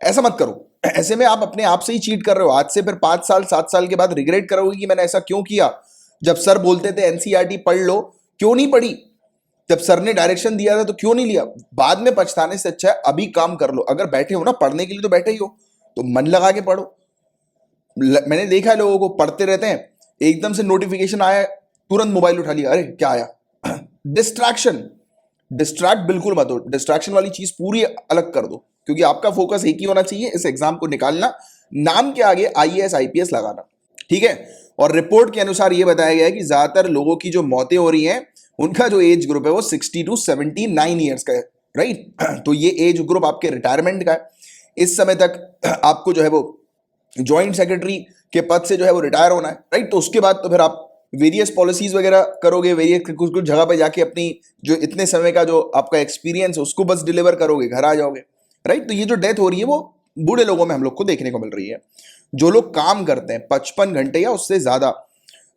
ऐसा मत करो। ऐसे में आप अपने आप से ही चीट कर रहे हो। आज से फिर 5 साल 7 साल के बाद रिग्रेट करोगे कि मैंने ऐसा क्यों किया। जब सर बोलते थे एनसीईआरटी पढ़ लो, क्यों नहीं पढ़ी? जब सर ने डायरेक्शन दिया था तो क्यों नहीं लिया? बाद में पछताने से अच्छा है अभी काम कर लो। अगर बैठे हो ना, पढ़ने के लिए तो बैठे ही हो, तो मन लगा के पढ़ो। मैंने देखा है लोगों को पढ़ते रहते हैं, एकदम से नोटिफिकेशन आया, तुरंत मोबाइल उठा लिया, अरे क्या आया। डिस्ट्रैक्शन, डिस्ट्रैक्ट बिल्कुल मत हो। डिस्ट्रैक्शन वाली चीज पूरी अलग कर दो, क्योंकि आपका फोकस एक ही होना चाहिए, इस एग्जाम को निकालना, नाम के आगे आईएएस आईपीएस लगाना, ठीक है। और रिपोर्ट के अनुसार यह बताया गया है कि ज्यादातर लोगों की जो मौतें हो रही हैं, उनका जो एज ग्रुप है वो 60 to 79 ईयर्स का है, राइट। तो ये एज ग्रुप आपके रिटायरमेंट का है। इस समय तक आपको जो है वो ज्वाइंट सेक्रेटरी के पद से जो है वो रिटायर होना है, राइट। तो उसके बाद तो फिर आप वेरियस पॉलिसीज वगैरह करोगे, वेरियस कुछ कुछ जगह पे जाके अपनी जो इतने समय का जो आपका एक्सपीरियंस है उसको बस डिलीवर करोगे, घर आ जाओगे, राइट। तो ये जो डेथ हो रही है वो बूढ़े लोगों में हम लोग को देखने को मिल रही है, जो लोग काम करते हैं 55 घंटे या उससे ज्यादा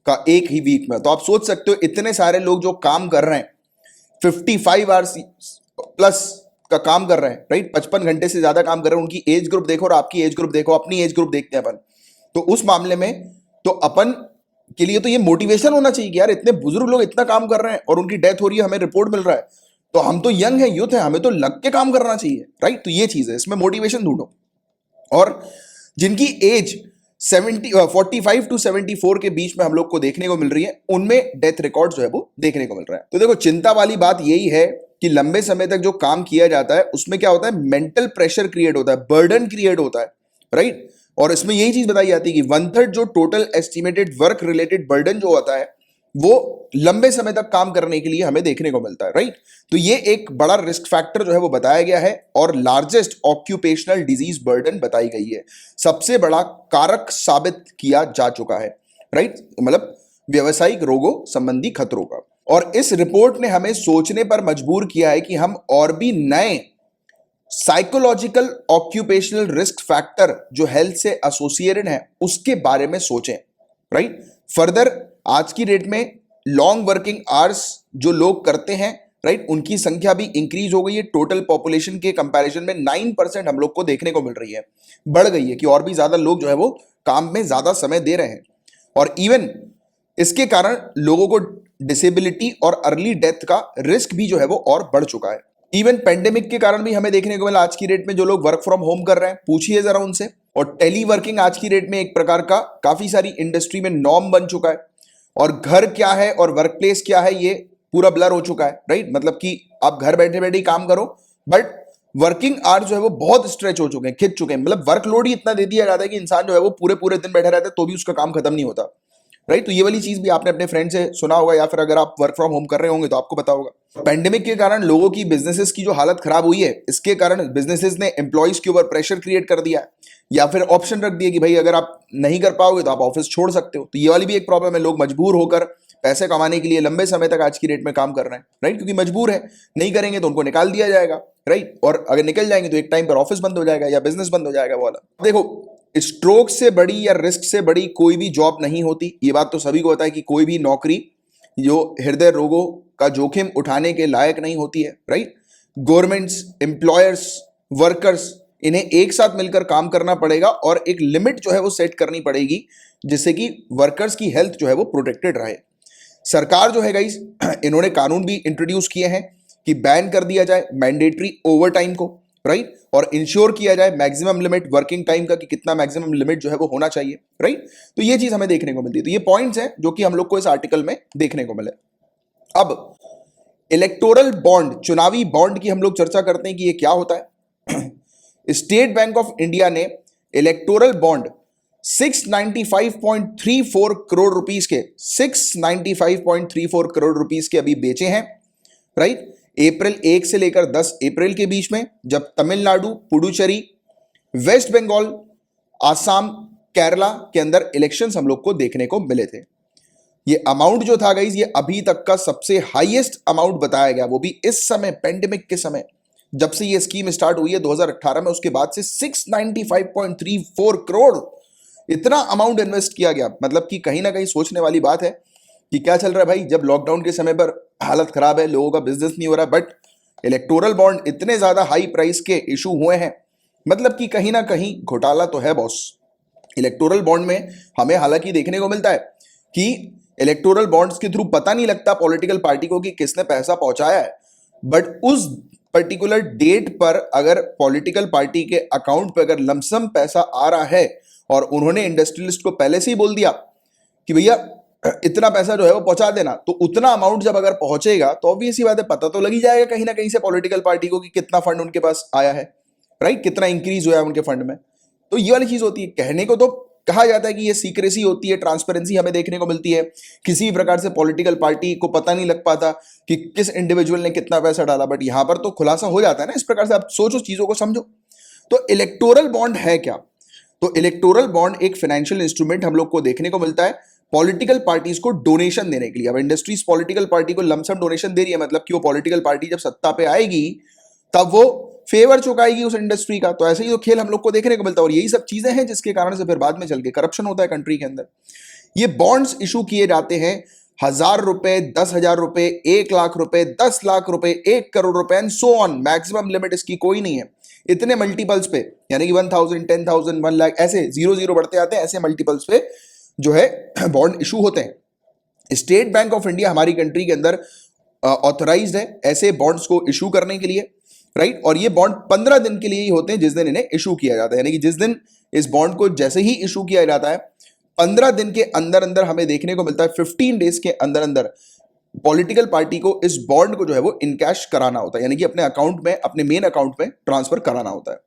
का एक ही वीक में। तो आप सोच सकते हो इतने सारे लोग जो काम कर रहे हैं, 55 आवर्स प्लस का काम कर रहे हैं, राइट, 55 घंटे से ज्यादा काम कर रहे हैं। उनकी एज ग्रुप देखो और आपकी एज ग्रुप देखो, अपनी एज ग्रुप देखते हैं अपन, तो उस मामले में तो अपन के लिए तो ये मोटिवेशन होना चाहिए कि यार इतने बुजुर्ग लोग इतना काम कर रहे हैं और उनकी डेथ हो रही है, हमें रिपोर्ट मिल रहा है, तो हम तो यंग हैं, यूथ है, हमें तो लग के काम करना चाहिए, राइट। तो ये चीज है, इसमें मोटिवेशन ढूंढो। और जिनकी एज 45 to 74 के बीच में हम लोग को देखने को मिल रही है, उनमें डेथ रिकॉर्ड जो है वो देखने को मिल रहा है। तो देखो, चिंता वाली बात यही है कि लंबे समय तक जो काम किया जाता है उसमें क्या होता है, मेंटल प्रेशर क्रिएट होता है, बर्डन क्रिएट होता है, राइट। और इसमें यही चीज बताई जाती है कि 1/3 जो total estimated work related burden जो होता है वो लंबे समय तक काम करने के लिए हमें देखने को मिलता है, राइट। तो ये एक बड़ा रिस्क फैक्टर जो है वो बताया गया है, और लार्जेस्ट ऑक्यूपेशनल डिजीज बर्डन बताई गई है, सबसे बड़ा कारक साबित किया जा चुका है, राइट, मतलब व्यवसायिक रोगों संबंधी खतरों का। और इस रिपोर्ट ने हमें सोचने पर मजबूर किया है कि हम और भी नए साइकोलॉजिकल ऑक्यूपेशनल रिस्क फैक्टर जो हेल्थ से एसोसिएटेड हैं उसके बारे में सोचें, राइट। फर्दर आज की डेट में लॉन्ग वर्किंग आवर्स जो लोग करते हैं, राइट, उनकी संख्या भी इंक्रीज हो गई है। टोटल पॉपुलेशन के कंपैरिजन में 9% हम लोग को देखने को मिल रही है, बढ़ गई है, कि और भी ज्यादा लोग जो है वो काम में ज्यादा समय दे रहे हैं। और इवन इसके कारण लोगों को डिसेबिलिटी और अर्ली डेथ का रिस्क भी जो है वो और बढ़ चुका है। इवन पेंडेमिक के कारण भी हमें देखने को मिला आज की डेट में जो लोग वर्क फ्रॉम होम कर रहे हैं, पूछिए जरा उनसे। और टेली वर्किंग आज की डेट में एक प्रकार का काफी सारी इंडस्ट्री में नॉर्म बन चुका है, और घर क्या है और वर्क प्लेस क्या है ये पूरा ब्लर हो चुका है, राइट। मतलब कि आप घर बैठे बैठे ही काम करो, बट वर्किंग आवर्स जो है वो बहुत स्ट्रेच हो चुके हैं, खिंच चुके हैं। मतलब वर्कलोड ही इतना दे दिया जाता है कि इंसान जो है वो पूरे पूरे दिन बैठा रहता है तो भी उसका काम खत्म नहीं होता। राइट। तो ये वाली चीज भी आपने अपने फ्रेंड से सुना होगा, या फिर अगर आप वर्क फ्रॉम होम कर रहे होंगे तो आपको पता होगा। पेंडेमिक के कारण लोगों की बिजनेसेस की जो हालत खराब हुई है, इसके कारण बिजनेसेस ने एम्प्लॉइज के ऊपर प्रेशर क्रिएट कर दिया, या फिर ऑप्शन रख दिया कि भाई अगर आप नहीं कर पाओगे तो आप ऑफिस छोड़ सकते हो। तो ये वाली भी एक प्रॉब्लम है, लोग मजबूर होकर पैसे कमाने के लिए लंबे समय तक आज की डेट में काम कर रहे हैं, राइट, क्योंकि मजबूर है, नहीं करेंगे तो उनको निकाल दिया जाएगा, राइट। और अगर निकल जाएंगे तो एक टाइम पर ऑफिस बंद हो जाएगा या बिजनेस बंद हो जाएगा वाला। देखो, स्ट्रोक से बड़ी या रिस्क से बड़ी कोई भी जॉब नहीं होती, ये बात तो सभी को पता है कि कोई भी नौकरी जो हृदय रोगों का जोखिम उठाने के लायक नहीं होती है, राइट। गवर्नमेंट्स, एम्प्लॉयर्स, वर्कर्स, इन्हें एक साथ मिलकर काम करना पड़ेगा और एक लिमिट जो है वो सेट करनी पड़ेगी, जिससे कि वर्कर्स की हेल्थ जो है वो प्रोटेक्टेड रहे। सरकार जो है गाइस, इन्होंने कानून भी इंट्रोड्यूस किए हैं कि बैन कर दिया जाए मैंडेटरी ओवर टाइम को, राइट, और इंश्योर किया जाए मैक्सिमम लिमिट वर्किंग टाइम का, कि कितना मैक्सिमम लिमिट जो है वो होना चाहिए, राइट। तो ये चीज हमें देखने को मिलती है। तो ये पॉइंट्स हैं जो कि हम लोग को इस आर्टिकल में देखने को मिले। अब इलेक्टोरल बॉन्ड, चुनावी बॉन्ड की हम लोग चर्चा करते हैं कि ये क्या होता है। स्टेट बैंक ऑफ इंडिया ने इलेक्टोरल बॉन्ड 695.34 करोड़ रुपीस के 695.34 करोड़ रुपीस के अभी बेचे हैं, राइट। अप्रैल 1 से लेकर 10 अप्रैल के बीच में, जब तमिलनाडु, पुडुचेरी, वेस्ट बंगाल, आसाम, केरला के अंदर इलेक्शंस हम लोग को देखने को मिले थे। ये अमाउंट जो था गाइस, ये अभी तक का सबसे हाईएस्ट अमाउंट बताया गया, वो भी इस समय पेंडेमिक के समय, जब से ये स्कीम स्टार्ट हुई है 2018 में, उसके बाद से 695.34 करोड़ इतना अमाउंट इन्वेस्ट किया गया। मतलब कि कहीं ना कहीं सोचने वाली बात है कि क्या चल रहा है भाई, जब लॉकडाउन के समय पर हालत खराब है, लोगों का बिजनेस नहीं हो रहा, बट इलेक्टोरल बॉन्ड इतने ज्यादा हाई प्राइस के इशू हुए हैं, मतलब कि कहीं ना कहीं घोटाला तो है बॉस। इलेक्टोरल बॉन्ड में हमें हालांकि देखने को मिलता है कि इलेक्टोरल बॉन्ड्स के थ्रू पता नहीं लगता पॉलिटिकल पार्टी को कि किसने पैसा पहुंचाया है, बट उस पर्टिकुलर डेट पर अगर पॉलिटिकल पार्टी के अकाउंट पर अगर लमसम पैसा आ रहा है और उन्होंने इंडस्ट्रियलिस्ट को पहले से ही बोल दिया कि भैया इतना पैसा जो है वो पहुंचा देना, तो उतना अमाउंट जब अगर पहुंचेगा तो ऑब्वियस ही बात है, पता तो लगी जाएगा कहीं ना कहीं से पॉलिटिकल पार्टी को कि कितना फंड उनके पास आया है, राइट, कितना इंक्रीज हुआ है उनके फंड में। तो ये वाली चीज होती है। कहने को तो कहा जाता है कि ये सीक्रेसी होती है, ट्रांसपेरेंसी हमें देखने को मिलती है, किसी भी प्रकार से पॉलिटिकल पार्टी को पता नहीं लग पाता कि किस इंडिविजुअल ने कितना पैसा डाला, बट यहां पर तो खुलासा हो जाता है ना। इस प्रकार से आप सोचो, चीजों को समझो। तो इलेक्टोरल बॉन्ड है क्या? तो इलेक्टोरल बॉन्ड एक फाइनेंशियल इंस्ट्रूमेंट हम लोग को देखने को मिलता है पॉलिटिकल पार्टीज को डोनेशन देने के लिए। अब इंडस्ट्रीज पॉलिटिकल पार्टी को लमसम डोनेशन दे रही है, मतलब कि वो पॉलिटिकल पार्टी जब सत्ता पे आएगी तब वो फेवर चुकाएगी उस इंडस्ट्री का। तो ऐसे ही तो खेल हम लोग को देखने को मिलता है, और यही सब चीजें हैं जिसके कारण से फिर बाद में चल के करप्शन होता है कंट्री के अंदर। ये बॉन्ड्स इशू किए जाते हैं 1000 रुपए, 10,000 रुपए, 1 लाख रुपए, 10 लाख रुपए, 1 करोड़ रुपए and so on. Maximum limit इसकी कोई नहीं है। इतने मल्टीपल्स पे, यानी कि 1000, 10,000, 1 लाख, ऐसे 0 बढ़ते आते हैं, ऐसे मल्टीपल्स पे जो है बॉन्ड इशू होते हैं। स्टेट बैंक ऑफ इंडिया हमारी कंट्री के अंदर ऑथराइज्ड है ऐसे बॉन्ड्स को इशू करने के लिए, राइट। और ये बॉन्ड 15 दिन के लिए ही होते हैं जिस दिन इन्हें इशू किया जाता है, यानी कि जिस दिन इस बॉन्ड को जैसे ही इशू किया जाता है 15 दिन के अंदर अंदर हमें देखने को मिलता है, 15 डेज के अंदर अंदर पॉलिटिकल पार्टी को इस बॉन्ड को जो है वो इनकैश कराना होता है, यानी कि अपने अकाउंट में, अपने मेन अकाउंट में ट्रांसफर कराना होता है।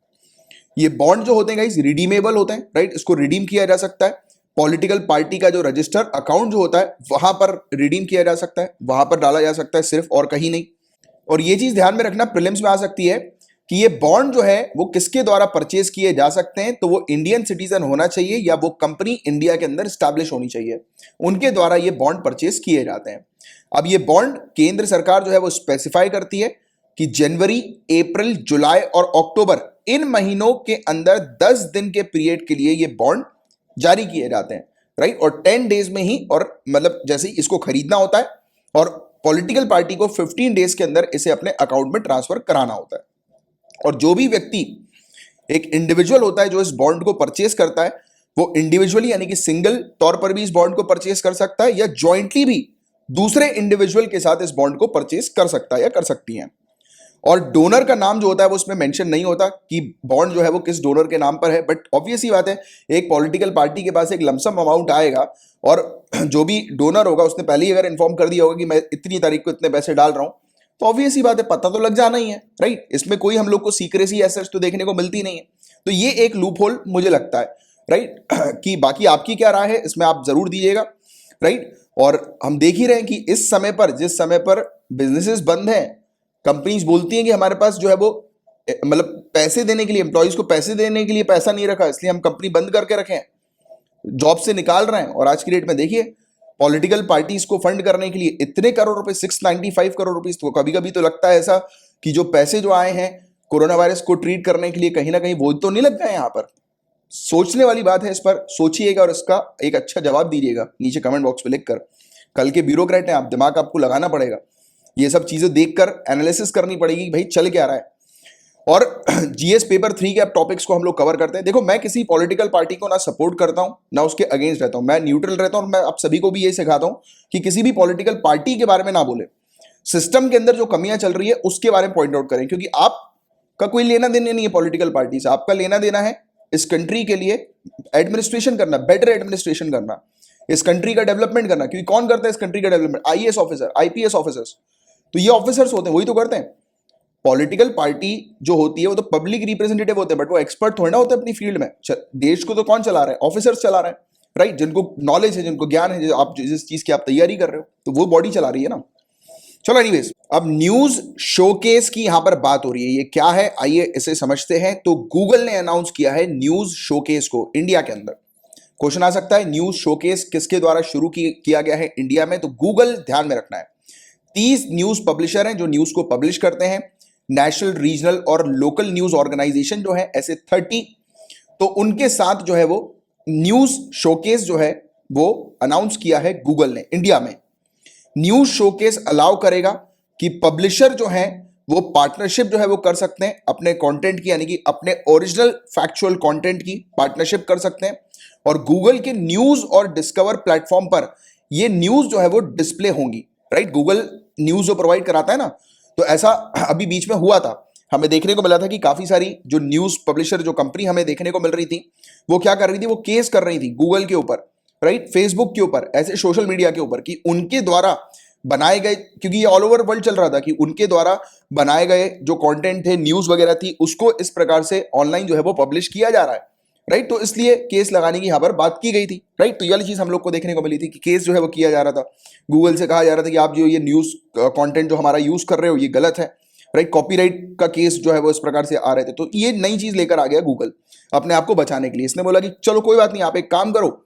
ये बॉन्ड जो होते हैं गाइस रिडीमेबल होते हैं, राइट। इसको रिडीम किया जा सकता है। पॉलिटिकल पार्टी का जो रजिस्टर अकाउंट जो होता है वहां पर रिडीम किया जा सकता है, वहां पर डाला जा सकता है सिर्फ, और कहीं नहीं। और ये चीज ध्यान में रखना, प्रीलिम्स में आ सकती है कि ये बॉन्ड जो है वो किसके द्वारा परचेज किए जा सकते हैं, तो वो इंडियन सिटीजन होना चाहिए या वो कंपनी इंडिया के अंदर स्टैब्लिश होनी चाहिए, उनके द्वारा ये बॉन्ड परचेज किए जाते हैं। अब ये बॉन्ड केंद्र सरकार जो है वो स्पेसिफाई करती है कि जनवरी, अप्रैल, जुलाई और अक्टूबर इन महीनों के अंदर 10 दिन के पीरियड के लिए ये बॉन्ड जारी किए जाते हैं, राइट। और 10 डेज में ही, और मतलब जैसे ही इसको खरीदना होता है और पॉलिटिकल पार्टी को 15 डेज के अंदर इसे अपने अकाउंट में ट्रांसफर कराना होता है। और जो भी व्यक्ति, एक इंडिविजुअल होता है जो इस बॉन्ड को परचेस करता है, वो इंडिविजुअली यानी कि सिंगल तौर पर भी इस बॉन्ड को परचेस कर सकता है या ज्वाइंटली भी दूसरे इंडिविजुअल के साथ इस बॉन्ड को परचेस कर सकता है या कर सकती हैं। और डोनर का नाम जो होता है वो उसमें मेंशन नहीं होता कि बॉन्ड जो है वो किस डोनर के नाम पर है, बट ऑब्वियस ही बात है, एक पॉलिटिकल पार्टी के पास एक लमसम अमाउंट आएगा और जो भी डोनर होगा उसने पहले ही अगर इन्फॉर्म कर दिया होगा कि मैं इतनी तारीख को इतने पैसे डाल रहा हूं, तो ऑब्वियस ही बात है, पता तो लग जाना ही है, राइट। इसमें कोई हम लोग को सीक्रेसी ऐसा तो देखने को मिलती नहीं है। तो ये एक लूप होल मुझे लगता है, राइट। कि बाकी आपकी क्या राय है इसमें आप जरूर दीजिएगा। राइट। और हम देख ही रहे हैं कि इस समय पर, जिस समय पर बिजनेसेस बंद हैं, कंपनीज बोलती हैं कि हमारे पास जो है वो मतलब पैसे देने के लिए, एम्प्लॉइज को पैसे देने के लिए पैसा नहीं रखा, इसलिए हम कंपनी बंद करके रखे हैं, जॉब से निकाल रहे हैं। और आज की डेट में देखिए, पॉलिटिकल पार्टीज को फंड करने के लिए इतने करोड़ रुपए, 695 करोड़ रुपीस। तो कभी कभी तो लगता है ऐसा कि जो पैसे जो आए हैं कोरोना वायरस को ट्रीट करने के लिए, कहीं ना कहीं वो तो नहीं लग गए यहां पर। सोचने वाली बात है, इस पर सोचिएगा और इसका एक अच्छा जवाब दीजिएगा नीचे कमेंट बॉक्स में लिखकर। कल के ब्यूरोक्रेट हैं आप, दिमाग आपको लगाना पड़ेगा, ये सब चीजें देखकर एनालिसिस करनी पड़ेगी भाई चल क्या रहा है। और जीएस पेपर 3 के अब टॉपिक्स को हम लोग कवर करते हैं। देखो, मैं किसी पॉलिटिकल पार्टी को ना सपोर्ट करता हूं ना उसके अगेंस्ट रहता हूं, मैं न्यूट्रल रहता हूं। और मैं आप सभी को भी ये सिखाता हूं कि किसी भी पॉलिटिकल पार्टी के बारे में ना बोले, सिस्टम के अंदर जो कमियां चल रही है उसके बारे में पॉइंट आउट करें, क्योंकि आपका कोई लेना देना नहीं है पॉलिटिकल पार्टी से। आपका लेना देना है इस कंट्री के लिए एडमिनिस्ट्रेशन करना, बेटर एडमिनिस्ट्रेशन करना, इस कंट्री का डेवलपमेंट करना। क्योंकि कौन करता है इस कंट्री का development? IAS officer, IPS officers. तो ये ऑफिसर्स होते हैं, वही तो करते हैं। पॉलिटिकल पार्टी जो होती है वो तो पब्लिक रिप्रेजेंटेटिव होते हैं, बट वो एक्सपर्ट थोड़ा ना होते अपनी फील्ड में। देश को तो कौन चला रहा है? ऑफिसर्स चला रहे हैं, राइट, जिनको नॉलेज है, जिनको ज्ञान है, आप जिस चीज की आप तैयारी कर रहे हो, तो वो बॉडी चला रही है ना। चलो एनीवेज, अब न्यूज शोकेस की यहां पर बात हो रही है। ये क्या है, आइए इसे समझते हैं। तो गूगल ने अनाउंस किया है न्यूज शोकेस को इंडिया के अंदर। क्वेश्चन आ सकता है, न्यूज शोकेस किसके द्वारा शुरू किया गया है इंडिया में? तो गूगल, ध्यान में रखना है, 30 न्यूज पब्लिशर हैं जो न्यूज को पब्लिश करते हैं, नेशनल, रीजनल और लोकल न्यूज ऑर्गेनाइजेशन जो है, ऐसे 30। तो उनके साथ जो है वो न्यूज शोकेस जो है वो अनाउंस किया है गूगल ने इंडिया में। न्यूज शोकेस अलाउ करेगा कि पब्लिशर जो है वो पार्टनरशिप जो है वो कर सकते हैं अपने कंटेंट की, यानी कि अपने ओरिजिनल फैक्चुअल कंटेंट की पार्टनरशिप कर सकते हैं। और गूगल के न्यूज और डिस्कवर प्लेटफॉर्म पर ये न्यूज जो है वो डिस्प्ले होंगी, राइट। गूगल न्यूज जो प्रोवाइड कराता है ना, तो ऐसा अभी बीच में हुआ था, हमें देखने को मिला था कि काफी सारी जो न्यूज पब्लिशर जो कंपनी हमें देखने को मिल रही थी, वो क्या कर रही थी, वो केस कर रही थी गूगल के ऊपर, राइट, फेसबुक के ऊपर, ऐसे सोशल मीडिया के ऊपर, कि उनके द्वारा बनाए गए, क्योंकि ये ऑल ओवर वर्ल्ड चल रहा था कि उनके द्वारा बनाए गए जो कंटेंट थे, न्यूज वगैरह थी, उसको इस प्रकार से ऑनलाइन जो है वो पब्लिश किया जा रहा है, राइट। तो इसलिए केस लगाने की यहां पर बात की गई थी, राइट। तो ये वाली चीज हम लोग को देखने को मिली थी कि केस जो है वो किया जा रहा था, गूगल से कहा जा रहा था कि आप जो ये न्यूज कंटेंट जो हमारा यूज कर रहे हो ये गलत है, राइट। कॉपीराइट का केस जो है वो इस प्रकार से आ रहे थे। तो ये नई चीज लेकर आ गया गूगल अपने आप को बचाने के लिए। इसने बोला कि चलो कोई बात नहीं, आप एक काम करो,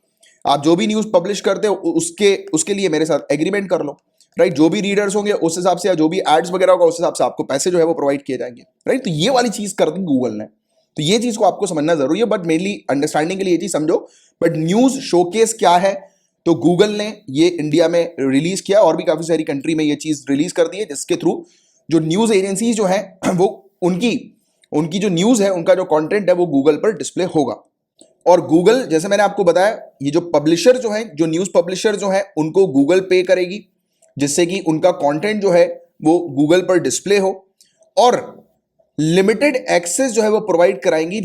आप जो भी न्यूज पब्लिश करते हो उसके लिए मेरे साथ एग्रीमेंट कर लो, राइट। जो भी रीडर्स होंगे उस हिसाब से, या जो भी एड्स वगैरह होगा उस हिसाब से आपको पैसे जो है वो प्रोवाइड किए जाएंगे, राइट। तो ये वाली चीज कर दी गूगल ने। तो ये चीज को आपको समझना जरूरी है, बट मेनली अंडरस्टैंडिंग के लिए ये चीज समझो। बट न्यूज शोकेस क्या है? तो गूगल ने ये इंडिया में रिलीज किया, और भी काफी सारी कंट्री में ये चीज रिलीज कर दी है, जिसके थ्रू जो न्यूज एजेंसीज जो है वो उनकी जो न्यूज है, उनका जो कंटेंट है वो गूगल पर डिस्प्ले होगा। और गूगल, जैसे मैंने आपको बताया, ये जो पब्लिशर जो है, जो न्यूज पब्लिशर जो है, उनको गूगल पे करेगी, जिससे कि उनका कंटेंट जो है वो गूगल पर डिस्प्ले हो। और लिमिटेड एक्सेस जो है वो प्रोवाइड कराएंगी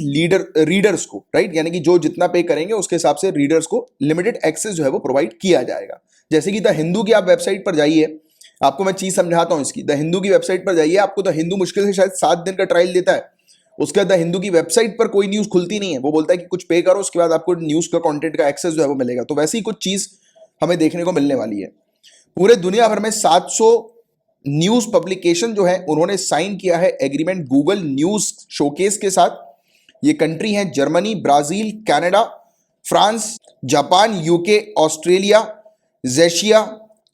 रीडर्स को, राइट। यानी कि जो जितना पे करेंगे उसके हिसाब से रीडर्स को लिमिटेड एक्सेस जो है वो प्रोवाइड किया जाएगा। जैसे कि द हिंदू की आप वेबसाइट पर जाइए, आपको मैं चीज समझाता हूं इसकी। द हिंदू की वेबसाइट पर जाइए, आपको द हिंदू मुश्किल से शायद 7 दिन का ट्रायल देता है। उसके बाद द हिंदू की वेबसाइट पर कोई न्यूज खुलती नहीं है, वो बोलता है कि कुछ पे करो, उसके बाद आपको न्यूज का कंटेंट का एक्सेस जो है वो मिलेगा। तो वैसी ही कुछ चीज हमें देखने को मिलने वाली है। पूरे दुनिया भर में 700 न्यूज पब्लिकेशन जो है उन्होंने साइन किया है एग्रीमेंट गूगल न्यूज शोकेस के साथ। ये कंट्री है Germany, Brazil, Canada, France, Japan, UK, Australia, जेशिया,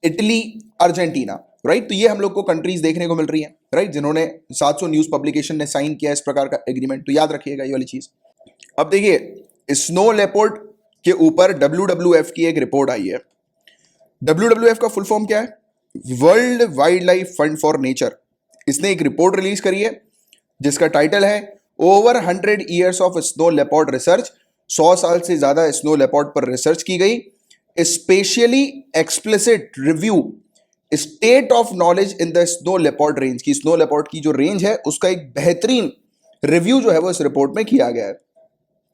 इटली, अर्जेंटीना, राइट। तो ये हम लोग को कंट्रीज देखने को मिल रही है, राइट, जिन्होंने 700 न्यूज पब्लिकेशन ने साइन किया इस प्रकार का एग्रीमेंट। तो याद रखिएगा ये वाली चीज। अब देखिए, स्नो लेपर्ड के ऊपर WWF की एक रिपोर्ट आई है। WWF का फुल फॉर्म क्या है? World wild life fund for nature. इसने एक रिपोर्ट रिलीज करी है जिसका टाइटल है over 100 years of snow leopard research. 100 साल से ज्यादा स्नो लेपर्ड पर रिसर्च की गई। Specially explicit review state of knowledge in the snow leopard range की, स्नो लेपर्ड की जो रेंज है उसका एक बेहतरीन रिव्यू जो है वो इस रिपोर्ट में किया गया है।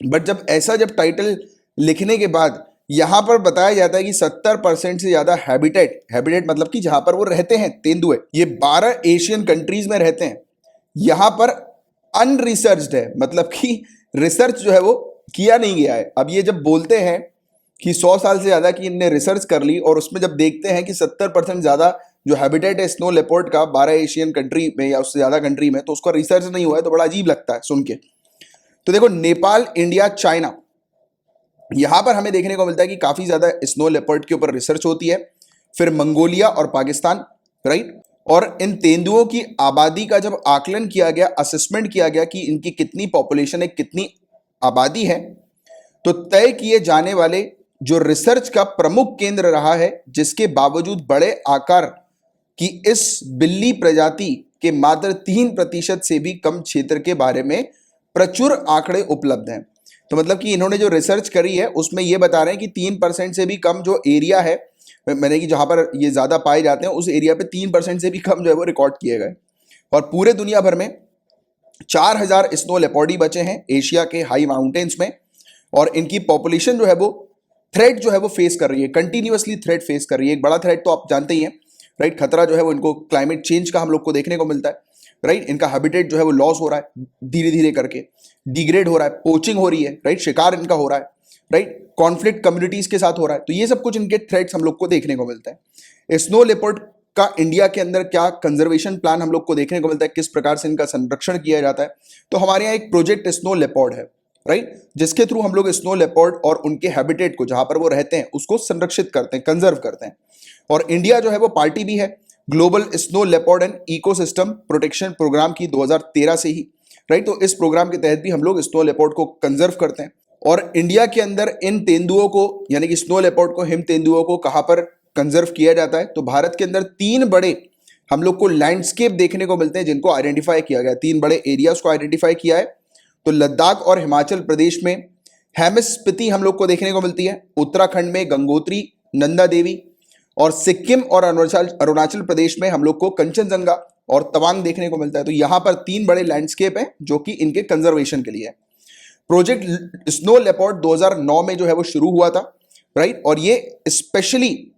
बट जब टाइटल लिखने के बाद यहां पर बताया जाता है कि 70% से ज्यादा हैबिटेट मतलब कि जहां पर वो रहते हैं, तेंदुए, ये 12 एशियन कंट्रीज में रहते हैं। यहां पर अनरिसर्च्ड है, मतलब कि रिसर्च जो है वो किया नहीं गया है। अब ये जब बोलते हैं कि 100 साल से ज़्यादा की इनने रिसर्च कर ली और उसमें जब देखते हैं कि 70% ज़्यादा जो हैबिटेट है स्नो लेपर्ड का 12 एशियन कंट्री में या उससे ज़्यादा कंट्री में, तो उसका रिसर्च नहीं हुआ है, तो बड़ा अजीब लगता है सुन के। तो देखो नेपाल, इंडिया, चाइना, यहां पर हमें देखने को मिलता है कि काफ़ी ज़्यादा स्नो लेपर्ड के ऊपर रिसर्च होती है। फिर मंगोलिया और पाकिस्तान, राइट। और इन तेंदुओं की आबादी का जब आकलन किया गया, असेसमेंट किया गया कि इनकी कितनी पॉपुलेशन है, कितनी आबादी है, तो तय किए जाने वाले जो रिसर्च का प्रमुख केंद्र रहा है, जिसके बावजूद बड़े आकार की इस बिल्ली प्रजाति के मात्र 3% से भी कम क्षेत्र के बारे में प्रचुर आंकड़े उपलब्ध हैं। तो मतलब कि इन्होंने जो रिसर्च करी है उसमें ये बता रहे हैं कि 3% से भी कम जो एरिया है, मैंने कि जहां पर ये ज्यादा पाए जाते हैं, उस एरिया पे 3% से भी कम जो है वो रिकॉर्ड किए गए। और पूरे दुनिया भर में 4000 स्नो लेपर्डी बचे हैं एशिया के हाई माउंटेन्स में, और इनकी पॉपुलेशन जो है वो थ्रेट जो है वो फेस कर रही है, कंटिन्यूअसली थ्रेट फेस कर रही है। एक बड़ा थ्रेट तो आप जानते ही हैं, राइट। खतरा जो है वो इनको क्लाइमेट चेंज का हम लोग को देखने को मिलता है, राइट। इनका हैबिटेट जो है वो लॉस हो रहा है, धीरे धीरे करके डिग्रेड हो रहा है, पोचिंग हो रही है, राइट, शिकार इनका हो रहा है, राइट, कॉन्फ्लिक्ट कम्युनिटीज के साथ हो रहा है। तो ये सब कुछ इनके थ्रेट्स हम लोग को देखने को मिलता है। स्नो लेपर्ड का इंडिया के अंदर क्या कंजर्वेशन प्लान हम लोग को देखने को मिलता है, किस प्रकार से इनका संरक्षण किया जाता है। तो हमारे यहाँ एक प्रोजेक्ट स्नो लेपर्ड है, राइट, जिसके थ्रू हम लोग स्नो लेपर्ड और उनके हैबिटेट को, जहां पर वो रहते हैं, उसको संरक्षित करते हैं, कंजर्व करते हैं। और इंडिया जो है वो पार्टी भी है Global Snow Leopard and Ecosystem Protection Programme की 2013 से ही, राइट। तो इस प्रोग्राम के तहत भी हम लोग स्नो लेपर्ड को कंजर्व करते हैं। और इंडिया के अंदर इन तेंदुओं को, यानी कि स्नो लेपर्ड को, हिम तेंदुओं को कहां पर कंजर्व किया जाता है, तो भारत के अंदर 3 बड़े हम लोग को लैंडस्केप देखने को मिलते हैं जिनको आइडेंटिफाई किया गया, 3 बड़े एरियाज को आइडेंटिफाई किया है। तो लद्दाख और हिमाचल प्रदेश में हेमिस स्पीति हम लोग को देखने को मिलती है, उत्तराखंड में गंगोत्री, नंदा देवी, और सिक्किम और अरुणाचल प्रदेश में हम लोग को कंचनजंगा और तवांग देखने को मिलता है। तो यहां पर 3 बड़े लैंडस्केप हैं जो कि इनके कंजर्वेशन के लिए है। प्रोजेक्ट स्नो लेपर्ड 2009 में जो है वो शुरू हुआ था, राइट। और ये स्पेशली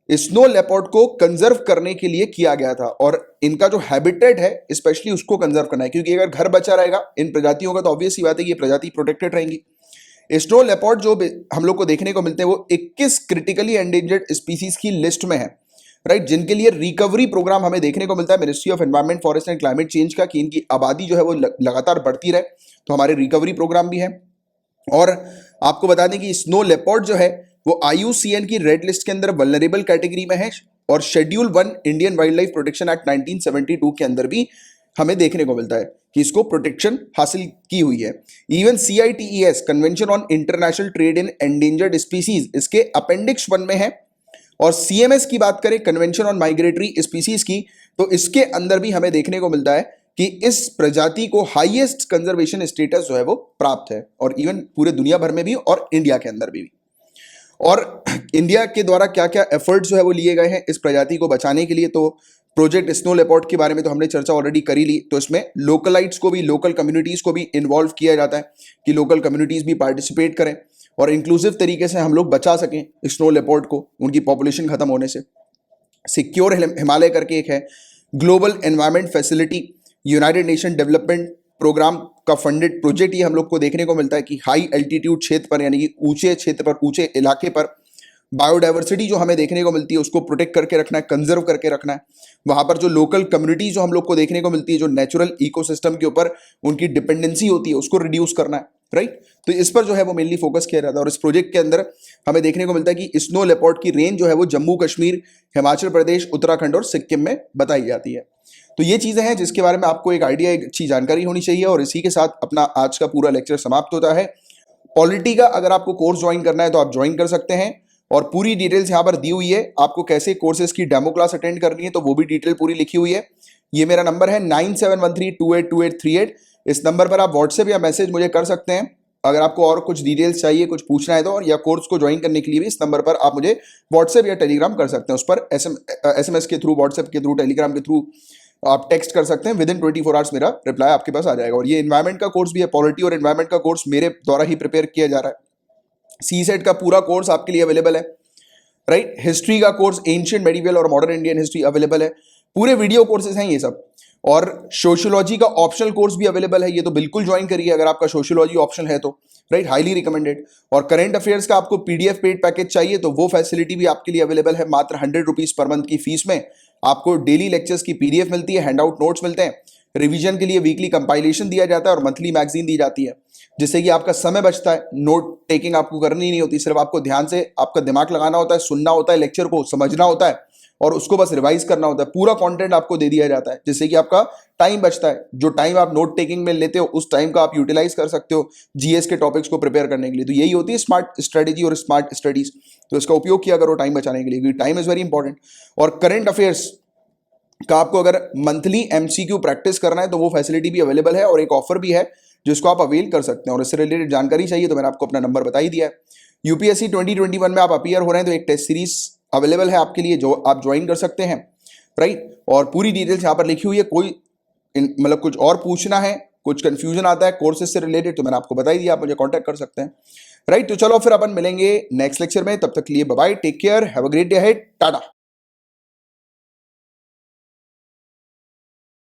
स्नो लेपर्ड को कंजर्व करने के लिए किया गया था, और इनका जो हैबिटेट है स्पेशली उसको कंजर्व करना है, क्योंकि अगर घर बचा रहेगा इन प्रजातियों का तो ऑब्वियस ही बात है कि ये प्रजाति प्रोटेक्टेड रहेंगी। स्नो लेपर्ड जो हम लोग को देखने को मिलते हैं वो 21 क्रिटिकली एंडेंजर्ड स्पीसीज की लिस्ट में है, राइट, जिनके लिए रिकवरी प्रोग्राम हमें देखने को मिलता है ministry of environment, forest and climate change का, कि इनकी आबादी जो है वो लगातार बढ़ती रहे, तो हमारे रिकवरी प्रोग्राम भी है। और आपको बता दें कि स्नो लेपर्ड जो है वो IUCN की रेड लिस्ट के अंदर वल्नरेबल कैटेगरी में है, और schedule 1 Indian wild life protection act 1972 के अंदर भी हमें देखने को मिलता है कि इसको प्रोटेक्शन हासिल की हुई है। Even CITES convention on international trade in endangered species इसके अपेंडिक्स 1 में है। और CMS की बात करें, कन्वेंशन ऑन माइग्रेटरी स्पीसीज की, तो इसके अंदर भी हमें देखने को मिलता है कि इस प्रजाति को हाईएस्ट कंजर्वेशन स्टेटस जो है वो प्राप्त है, और इवन पूरे दुनिया भर में भी और इंडिया के अंदर भी। और इंडिया के द्वारा क्या क्या एफर्ट्स जो है वो लिए गए हैं इस प्रजाति को बचाने के लिए, तो प्रोजेक्ट स्नो लेपर्ड के बारे में तो हमने चर्चा ऑलरेडी करी ली। तो इसमें लोकलाइट्स को भी, लोकल कम्युनिटीज़ को भी इन्वॉल्व किया जाता है कि लोकल कम्युनिटीज़ भी पार्टिसिपेट करें और इंक्लूसिव तरीके से हम लोग बचा सकें स्नो लेपर्ड को उनकी पॉपुलेशन खत्म होने से। सिक्योर हिमालय करके एक है Global Environment Facility, United Nation Development Programme का फंडेड प्रोजेक्ट, ये हम लोग को देखने को मिलता है कि हाई एल्टीट्यूड क्षेत्र पर, यानी कि ऊंचे क्षेत्र पर, ऊंचे इलाके पर बायोडाइवर्सिटी जो हमें देखने को मिलती है उसको प्रोटेक्ट करके रखना है, कंजर्व करके रखना है। वहां पर जो लोकल कम्युनिटी जो हम लोग को देखने को मिलती है, जो नेचुरल इकोसिस्टम के ऊपर उनकी डिपेंडेंसी होती है, उसको रिड्यूस करना है, राइट। तो इस पर जो है वो मेनली फोकस किया जाता है। और इस प्रोजेक्ट के अंदर हमें देखने को मिलता है कि स्नो लेपर्ड की रेंज जो है वो जम्मू कश्मीर, हिमाचल प्रदेश, उत्तराखंड और सिक्किम में बताई जाती है। तो ये चीज़ें हैं जिसके बारे में आपको एक आइडिया, एक अच्छी जानकारी होनी चाहिए। और इसी के साथ अपना आज का पूरा लेक्चर समाप्त होता है। पॉलिटी का अगर आपको कोर्स ज्वाइन करना है तो आप ज्वाइन कर सकते हैं, और पूरी डिटेल्स यहाँ पर दी हुई है। आपको कैसे कोर्सेज की डेमो क्लास अटेंड करनी है तो वो भी डिटेल पूरी लिखी हुई है। ये मेरा नंबर है 9713282838। इस नंबर पर आप व्हाट्सएप या मैसेज मुझे कर सकते हैं अगर आपको और कुछ डिटेल्स चाहिए, कुछ पूछना है तो, या कोर्स को ज्वाइन करने के लिए भी इस नंबर पर आप मुझे व्हाट्सएप या टेलीग्राम कर सकते हैं। उस पर SMS के थ्रू, व्हाट्सएप के थ्रू, टेलीग्राम के थ्रू आप टेक्स्ट कर सकते हैं। विदिन 24 आवर्स मेरा रिप्लाई आपके पास आ जाएगा। और ये एनवायरमेंट का कोर्स भी है, पॉलिटी और एनवायरमेंट का कोर्स मेरे द्वारा ही प्रिपेयर किया जा रहा है। CSET का पूरा कोर्स आपके लिए अवेलेबल है, राइट। हिस्ट्री का कोर्स एंशिएंट, मेडिवल और मॉडर्न इंडियन हिस्ट्री अवेलेबल है। पूरे वीडियो कोर्सेज हैं ये सब। और सोशियोलॉजी का ऑप्शनल कोर्स भी अवेलेबल है, ये तो बिल्कुल ज्वाइन करिए अगर आपका सोशियोलॉजी ऑप्शनल है तो, राइट, हाईली रिकमेंडेड। और करंट अफेयर्स का आपको पीडीएफ पेड पैकेज चाहिए तो वो फैसिलिटी भी आपके लिए अवेलेबल है। मात्र 100 रुपीज पर मंथ की फीस में आपको डेली लेक्चर्स की पीडीएफ मिलती है, हैंडआउट नोट्स मिलते हैं, रिवीजन के लिए वीकली कंपाइलेशन दिया जाता है और मंथली मैगजीन दी जाती है, जिससे कि आपका समय बचता है। नोट टेकिंग आपको करनी नहीं होती, सिर्फ आपको ध्यान से आपका दिमाग लगाना होता है, सुनना होता है, लेक्चर को समझना होता है और उसको बस रिवाइज करना होता है। पूरा कंटेंट आपको दे दिया जाता है, जिससे कि आपका टाइम बचता है। जो टाइम आप नोट टेकिंग में लेते हो उस टाइम का आप यूटिलाइज कर सकते हो जीएस के टॉपिक्स को प्रिपेयर करने के लिए। तो यही होती है स्मार्ट स्ट्रेटेजी और स्मार्ट स्टडीज। तो इसका उपयोग किया करो टाइम बचाने के लिए, क्योंकि टाइम इज वेरी इंपॉर्टेंट। और करंट अफेयर्स का आपको अगर मंथली एमसीक्यू प्रैक्टिस करना है तो वो फैसिलिटी भी अवेलेबल है और एक ऑफर भी है जिसको आप अवेल कर सकते हैं। और इससे रिलेटेड जानकारी चाहिए तो मैंने आपको अपना नंबर बता ही दिया है। यूपीएससी 2021 में आप अपीयर हो रहे हैं तो एक टेस्ट सीरीज अवेलेबल है आपके लिए जो आप ज्वाइन कर सकते हैं, राइट। और पूरी डिटेल्स यहाँ पर लिखी हुई है। कोई मतलब कुछ और पूछना है, कुछ कंफ्यूजन आता है कोर्सेज से रिलेटेड तो मैंने आपको बता ही दिया, आप मुझे कांटेक्ट कर सकते हैं, राइट। तो चलो फिर अपन मिलेंगे नेक्स्ट लेक्चर में, तब तक के लिए bye bye, take care, have a great day ahead, Tata.